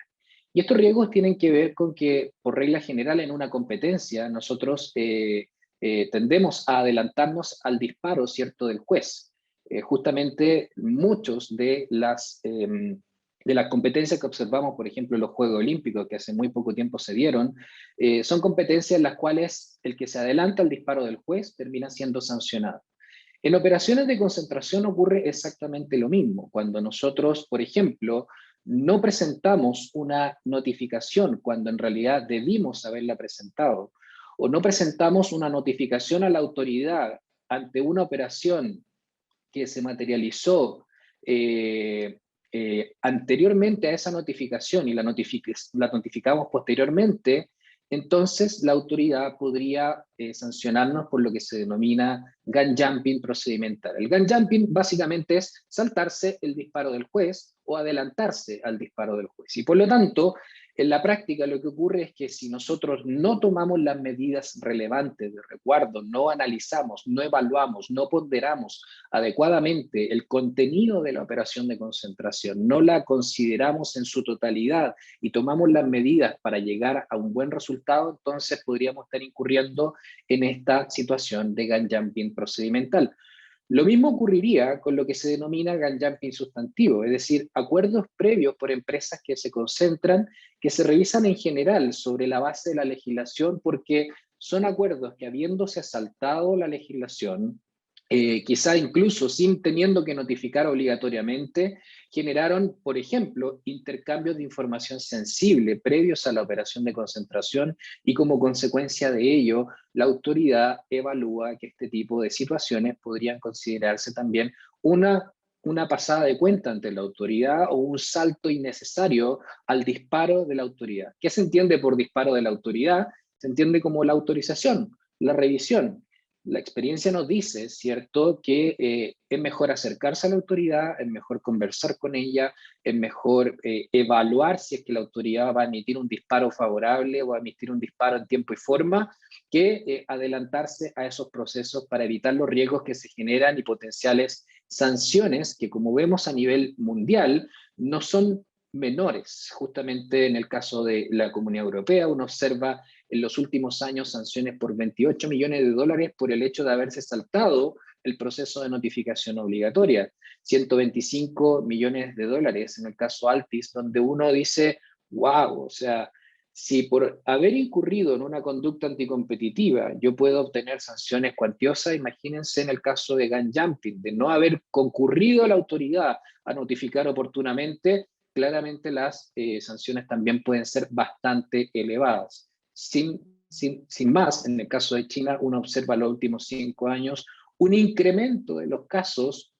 Y estos riesgos tienen que ver con que, por regla general, en una competencia, nosotros tendemos a adelantarnos al disparo, ¿cierto?, del juez. Justamente muchos de las competencias que observamos, por ejemplo, en los Juegos Olímpicos, que hace muy poco tiempo se dieron, son competencias en las cuales el que se adelanta al disparo del juez termina siendo sancionado. En operaciones de concentración ocurre exactamente lo mismo. Cuando nosotros, por ejemplo, no presentamos una notificación cuando en realidad debimos haberla presentado, o no presentamos una notificación a la autoridad ante una operación que se materializó anteriormente a esa notificación y la notificamos posteriormente, entonces la autoridad podría sancionarnos por lo que se denomina gun jumping procedimental. El gun jumping básicamente es saltarse el disparo del juez o adelantarse al disparo del juez. Y por lo tanto, en la práctica lo que ocurre es que si nosotros no tomamos las medidas relevantes de resguardo, no analizamos, no evaluamos, no ponderamos adecuadamente el contenido de la operación de concentración, no la consideramos en su totalidad y tomamos las medidas para llegar a un buen resultado, entonces podríamos estar incurriendo en esta situación de gun jumping procedimental. Lo mismo ocurriría con lo que se denomina gun jumping sustantivo, es decir, acuerdos previos por empresas que se concentran, que se revisan en general sobre la base de la legislación, porque son acuerdos que, habiéndose saltado la legislación, quizá incluso sin teniendo que notificar obligatoriamente, generaron, por ejemplo, intercambios de información sensible previos a la operación de concentración, y como consecuencia de ello, la autoridad evalúa que este tipo de situaciones podrían considerarse también una pasada de cuenta ante la autoridad o un salto innecesario al disparo de la autoridad. ¿Qué se entiende por disparo de la autoridad? Se entiende como la autorización, la revisión. La experiencia nos dice, ¿cierto?, que es mejor acercarse a la autoridad, es mejor conversar con ella, es mejor evaluar si es que la autoridad va a emitir un disparo favorable o va a emitir un disparo en tiempo y forma, que adelantarse a esos procesos para evitar los riesgos que se generan y potenciales sanciones que, como vemos a nivel mundial, no son menores. Justamente en el caso de la Comunidad Europea, uno observa en los últimos años sanciones por 28 millones de dólares por el hecho de haberse saltado el proceso de notificación obligatoria, 125 millones de dólares en el caso Altis, donde uno dice, wow, o sea, si por haber incurrido en una conducta anticompetitiva yo puedo obtener sanciones cuantiosas, imagínense en el caso de gun jumping, de no haber concurrido a la autoridad a notificar oportunamente, claramente las sanciones también pueden ser bastante elevadas. Sin más, en el caso de China, uno observa en los últimos 5 años un incremento de los casos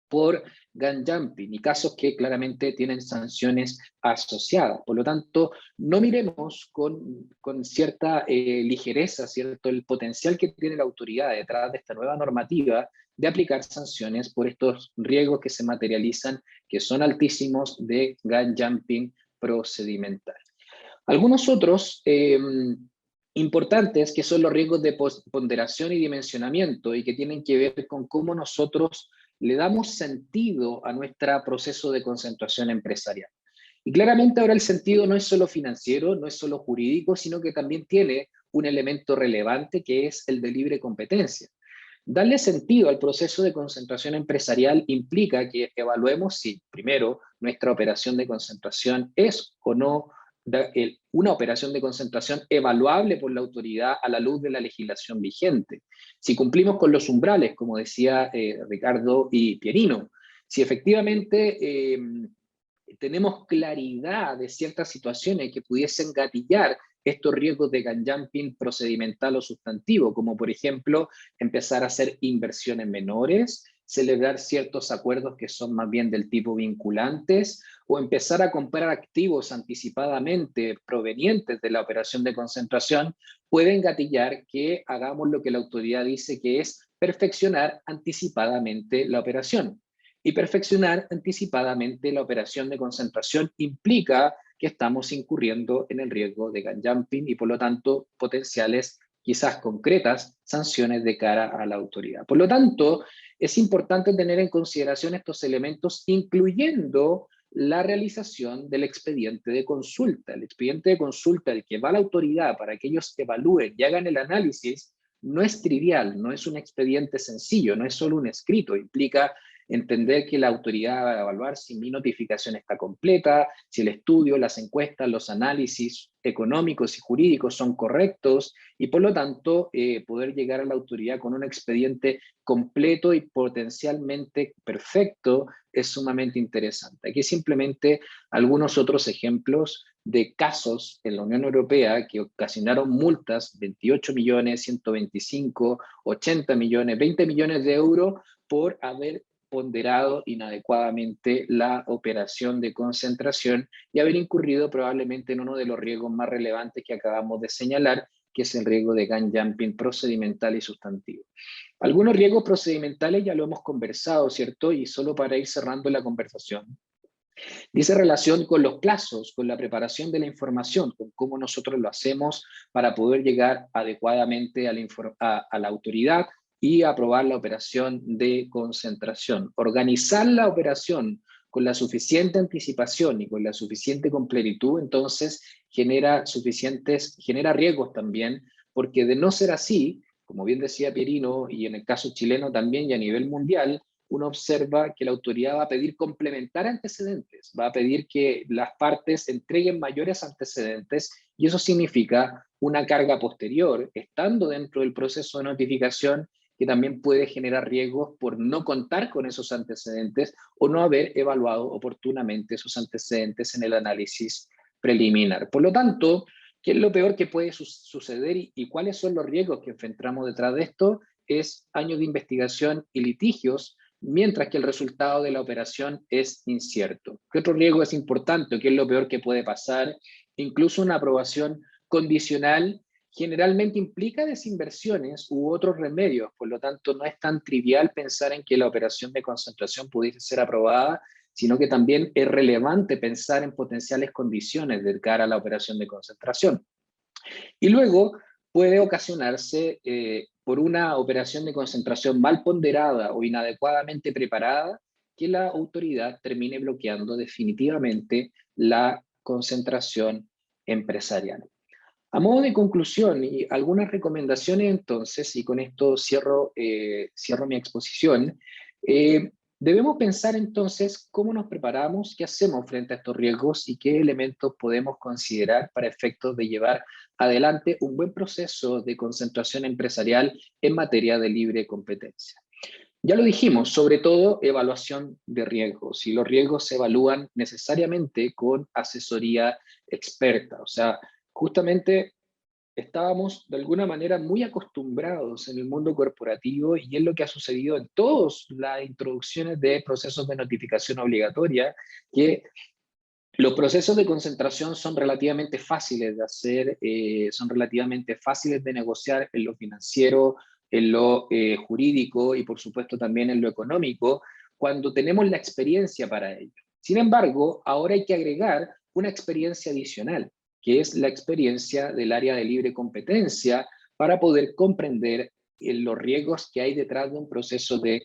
por gun jumping y casos que claramente tienen sanciones asociadas. Por lo tanto, no miremos con cierta ligereza, ¿cierto?, el potencial que tiene la autoridad detrás de esta nueva normativa de aplicar sanciones por estos riesgos que se materializan, que son altísimos, de gun jumping procedimental. Algunos otros importantes, que son los riesgos de ponderación y dimensionamiento, y que tienen que ver con cómo nosotros le damos sentido a nuestro proceso de concentración empresarial. Y claramente ahora el sentido no es solo financiero, no es solo jurídico, sino que también tiene un elemento relevante, que es el de libre competencia. Darle sentido al proceso de concentración empresarial implica que evaluemos si, primero, nuestra operación de concentración es o no una operación de concentración evaluable por la autoridad a la luz de la legislación vigente. Si cumplimos con los umbrales, como decía Ricardo y Pierino, si efectivamente tenemos claridad de ciertas situaciones que pudiesen gatillar estos riesgos de gun jumping procedimental o sustantivo, como por ejemplo empezar a hacer inversiones menores, celebrar ciertos acuerdos que son más bien del tipo vinculantes, o empezar a comprar activos anticipadamente provenientes de la operación de concentración, pueden gatillar que hagamos lo que la autoridad dice, que es perfeccionar anticipadamente la operación. Y perfeccionar anticipadamente la operación de concentración implica que estamos incurriendo en el riesgo de gun jumping y por lo tanto potenciales, quizás concretas, sanciones de cara a la autoridad. Por lo tanto, es importante tener en consideración estos elementos, incluyendo la realización del expediente de consulta. El expediente de consulta, el que va a la autoridad para que ellos evalúen y hagan el análisis, no es trivial, no es un expediente sencillo, no es solo un escrito, implica entender que la autoridad va a evaluar si mi notificación está completa, si el estudio, las encuestas, los análisis económicos y jurídicos son correctos, y por lo tanto poder llegar a la autoridad con un expediente completo y potencialmente perfecto es sumamente interesante. Aquí simplemente algunos otros ejemplos de casos en la Unión Europea que ocasionaron multas: 28 millones, 125, 80 millones, 20 millones de euros por haber ponderado inadecuadamente la operación de concentración y haber incurrido probablemente en uno de los riesgos más relevantes que acabamos de señalar, que es el riesgo de gun jumping procedimental y sustantivo. Algunos riesgos procedimentales ya lo hemos conversado, ¿cierto? Y solo para ir cerrando la conversación, dice relación con los plazos, con la preparación de la información, con cómo nosotros lo hacemos para poder llegar adecuadamente a la autoridad y aprobar la operación de concentración. Organizar la operación con la suficiente anticipación y con la suficiente completitud, entonces genera riesgos también, porque de no ser así, como bien decía Pierino, y en el caso chileno también y a nivel mundial, uno observa que la autoridad va a pedir complementar antecedentes, va a pedir que las partes entreguen mayores antecedentes, y eso significa una carga posterior, estando dentro del proceso de notificación, que también puede generar riesgos por no contar con esos antecedentes o no haber evaluado oportunamente esos antecedentes en el análisis preliminar. Por lo tanto, ¿qué es lo peor que puede suceder y cuáles son los riesgos que enfrentamos detrás de esto? Es años de investigación y litigios, mientras que el resultado de la operación es incierto. ¿Qué otro riesgo es importante? ¿Qué es lo peor que puede pasar? Incluso una aprobación condicional generalmente implica desinversiones u otros remedios, por lo tanto no es tan trivial pensar en que la operación de concentración pudiese ser aprobada, sino que también es relevante pensar en potenciales condiciones de cara a la operación de concentración. Y luego puede ocasionarse por una operación de concentración mal ponderada o inadecuadamente preparada, que la autoridad termine bloqueando definitivamente la concentración empresarial. A modo de conclusión y algunas recomendaciones entonces, y con esto cierro mi exposición, debemos pensar entonces cómo nos preparamos, qué hacemos frente a estos riesgos y qué elementos podemos considerar para efectos de llevar adelante un buen proceso de concentración empresarial en materia de libre competencia. Ya lo dijimos, sobre todo evaluación de riesgos, y los riesgos se evalúan necesariamente con asesoría experta, o sea, justamente estábamos de alguna manera muy acostumbrados en el mundo corporativo, y es lo que ha sucedido en todas las introducciones de procesos de notificación obligatoria, que los procesos de concentración son relativamente fáciles de hacer, son relativamente fáciles de negociar en lo financiero, en lo jurídico y por supuesto también en lo económico, cuando tenemos la experiencia para ello. Sin embargo, ahora hay que agregar una experiencia adicional, que es la experiencia del área de libre competencia, para poder comprender los riesgos que hay detrás de un proceso de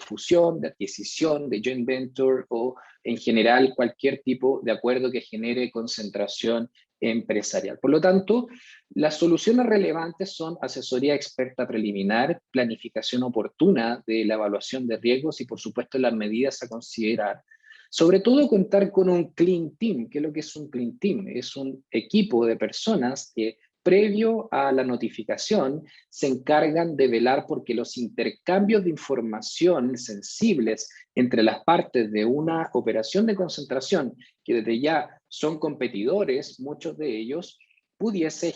fusión, de adquisición, de joint venture o en general cualquier tipo de acuerdo que genere concentración empresarial. Por lo tanto, las soluciones relevantes son asesoría experta preliminar, planificación oportuna de la evaluación de riesgos y por supuesto las medidas a considerar. Sobre todo contar con un clean team. ¿Qué es lo que es un clean team? Es un equipo de personas que previo a la notificación se encargan de velar porque los intercambios de información sensibles entre las partes de una operación de concentración, que desde ya son competidores, muchos de ellos, pudiese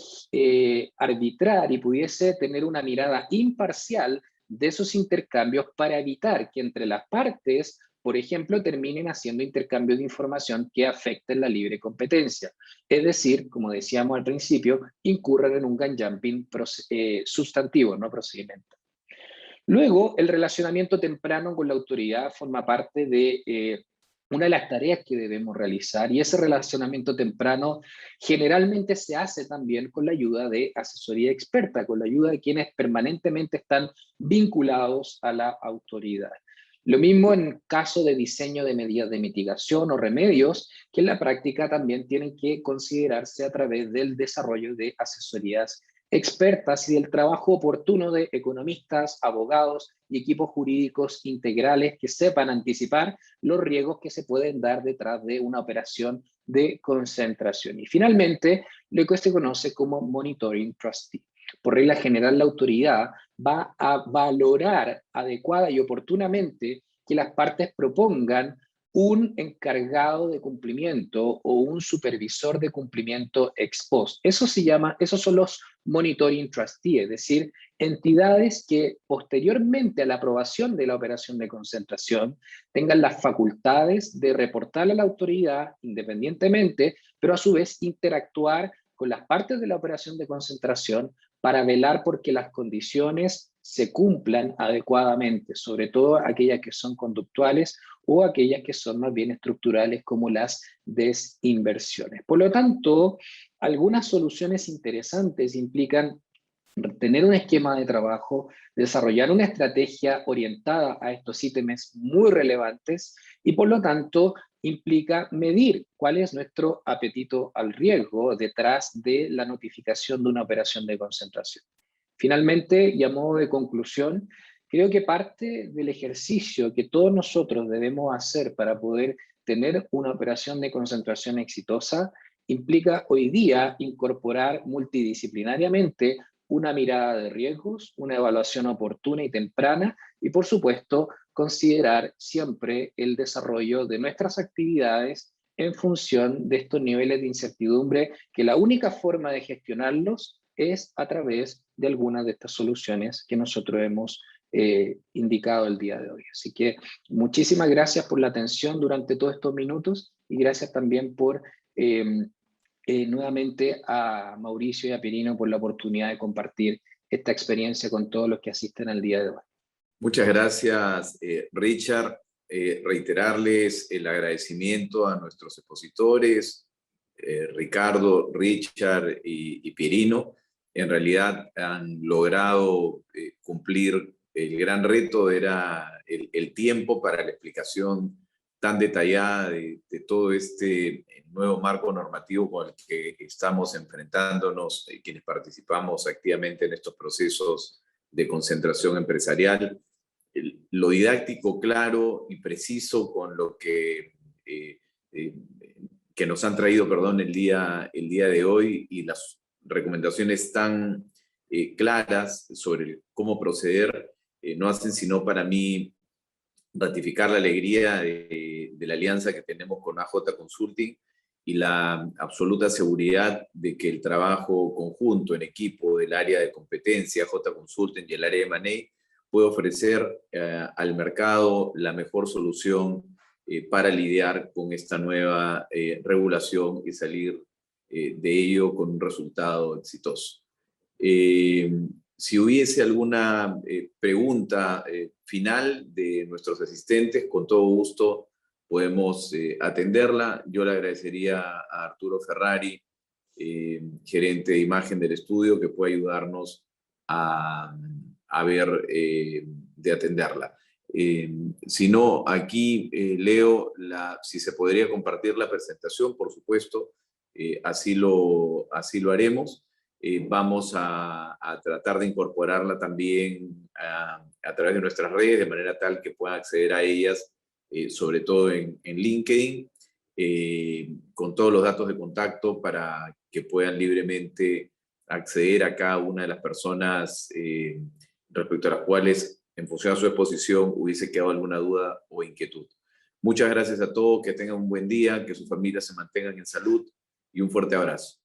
arbitrar y pudiese tener una mirada imparcial de esos intercambios para evitar que entre las partes, por ejemplo, terminen haciendo intercambio de información que afecten la libre competencia. Es decir, como decíamos al principio, incurren en un gun jumping sustantivo, no procedimental. Luego, el relacionamiento temprano con la autoridad forma parte de una de las tareas que debemos realizar, y ese relacionamiento temprano generalmente se hace también con la ayuda de asesoría experta, con la ayuda de quienes permanentemente están vinculados a la autoridad. Lo mismo en caso de diseño de medidas de mitigación o remedios, que en la práctica también tienen que considerarse a través del desarrollo de asesorías expertas y del trabajo oportuno de economistas, abogados y equipos jurídicos integrales que sepan anticipar los riesgos que se pueden dar detrás de una operación de concentración. Y finalmente, lo que se conoce como monitoring trustee. Por regla general, la autoridad va a valorar adecuada y oportunamente que las partes propongan un encargado de cumplimiento o un supervisor de cumplimiento ex post. Eso se llama, esos son los monitoring trustee, es decir, entidades que posteriormente a la aprobación de la operación de concentración tengan las facultades de reportarle a la autoridad independientemente, pero a su vez interactuar con las partes de la operación de concentración para velar porque las condiciones se cumplan adecuadamente, sobre todo aquellas que son conductuales o aquellas que son más bien estructurales, como las desinversiones. Por lo tanto, algunas soluciones interesantes implican tener un esquema de trabajo, desarrollar una estrategia orientada a estos ítems muy relevantes y por lo tanto implica medir cuál es nuestro apetito al riesgo detrás de la notificación de una operación de concentración. Finalmente, y a modo de conclusión, creo que parte del ejercicio que todos nosotros debemos hacer para poder tener una operación de concentración exitosa implica hoy día incorporar multidisciplinariamente una mirada de riesgos, una evaluación oportuna y temprana y, por supuesto, considerar siempre el desarrollo de nuestras actividades en función de estos niveles de incertidumbre, que la única forma de gestionarlos es a través de algunas de estas soluciones que nosotros hemos indicado el día de hoy. Así que muchísimas gracias por la atención durante todos estos minutos y gracias también por nuevamente a Mauricio y a Pirino por la oportunidad de compartir esta experiencia con todos los que asisten al día de hoy. Muchas gracias, Richard. Reiterarles el agradecimiento a nuestros expositores, Ricardo, Richard y Pirino. En realidad han logrado cumplir el gran reto, era el tiempo para la explicación tan detallada de todo este nuevo marco normativo con el que estamos enfrentándonos, quienes participamos activamente en estos procesos de concentración empresarial. Lo didáctico, claro y preciso con lo que nos han traído, perdón, el día de hoy, y las recomendaciones tan claras sobre cómo proceder, no hacen sino para mí ratificar la alegría de la alianza que tenemos con AJ Consulting y la absoluta seguridad de que el trabajo conjunto en equipo del área de competencia, J Consulting y el área de M&A puede ofrecer al mercado la mejor solución para lidiar con esta nueva regulación y salir de ello con un resultado exitoso. Si hubiese alguna pregunta final de nuestros asistentes, con todo gusto podemos atenderla. Yo le agradecería a Arturo Ferrari, gerente de imagen del estudio, que pueda ayudarnos a ver de atenderla. Si no, aquí Leo, si se podría compartir la presentación, por supuesto, así lo haremos. Vamos a tratar de incorporarla también a través de nuestras redes, de manera tal que puedan acceder a ellas, sobre todo en LinkedIn, con todos los datos de contacto para que puedan libremente acceder a cada una de las personas respecto a las cuales, en función a su exposición, hubiese quedado alguna duda o inquietud. Muchas gracias a todos, que tengan un buen día, que sus familias se mantengan en salud y un fuerte abrazo.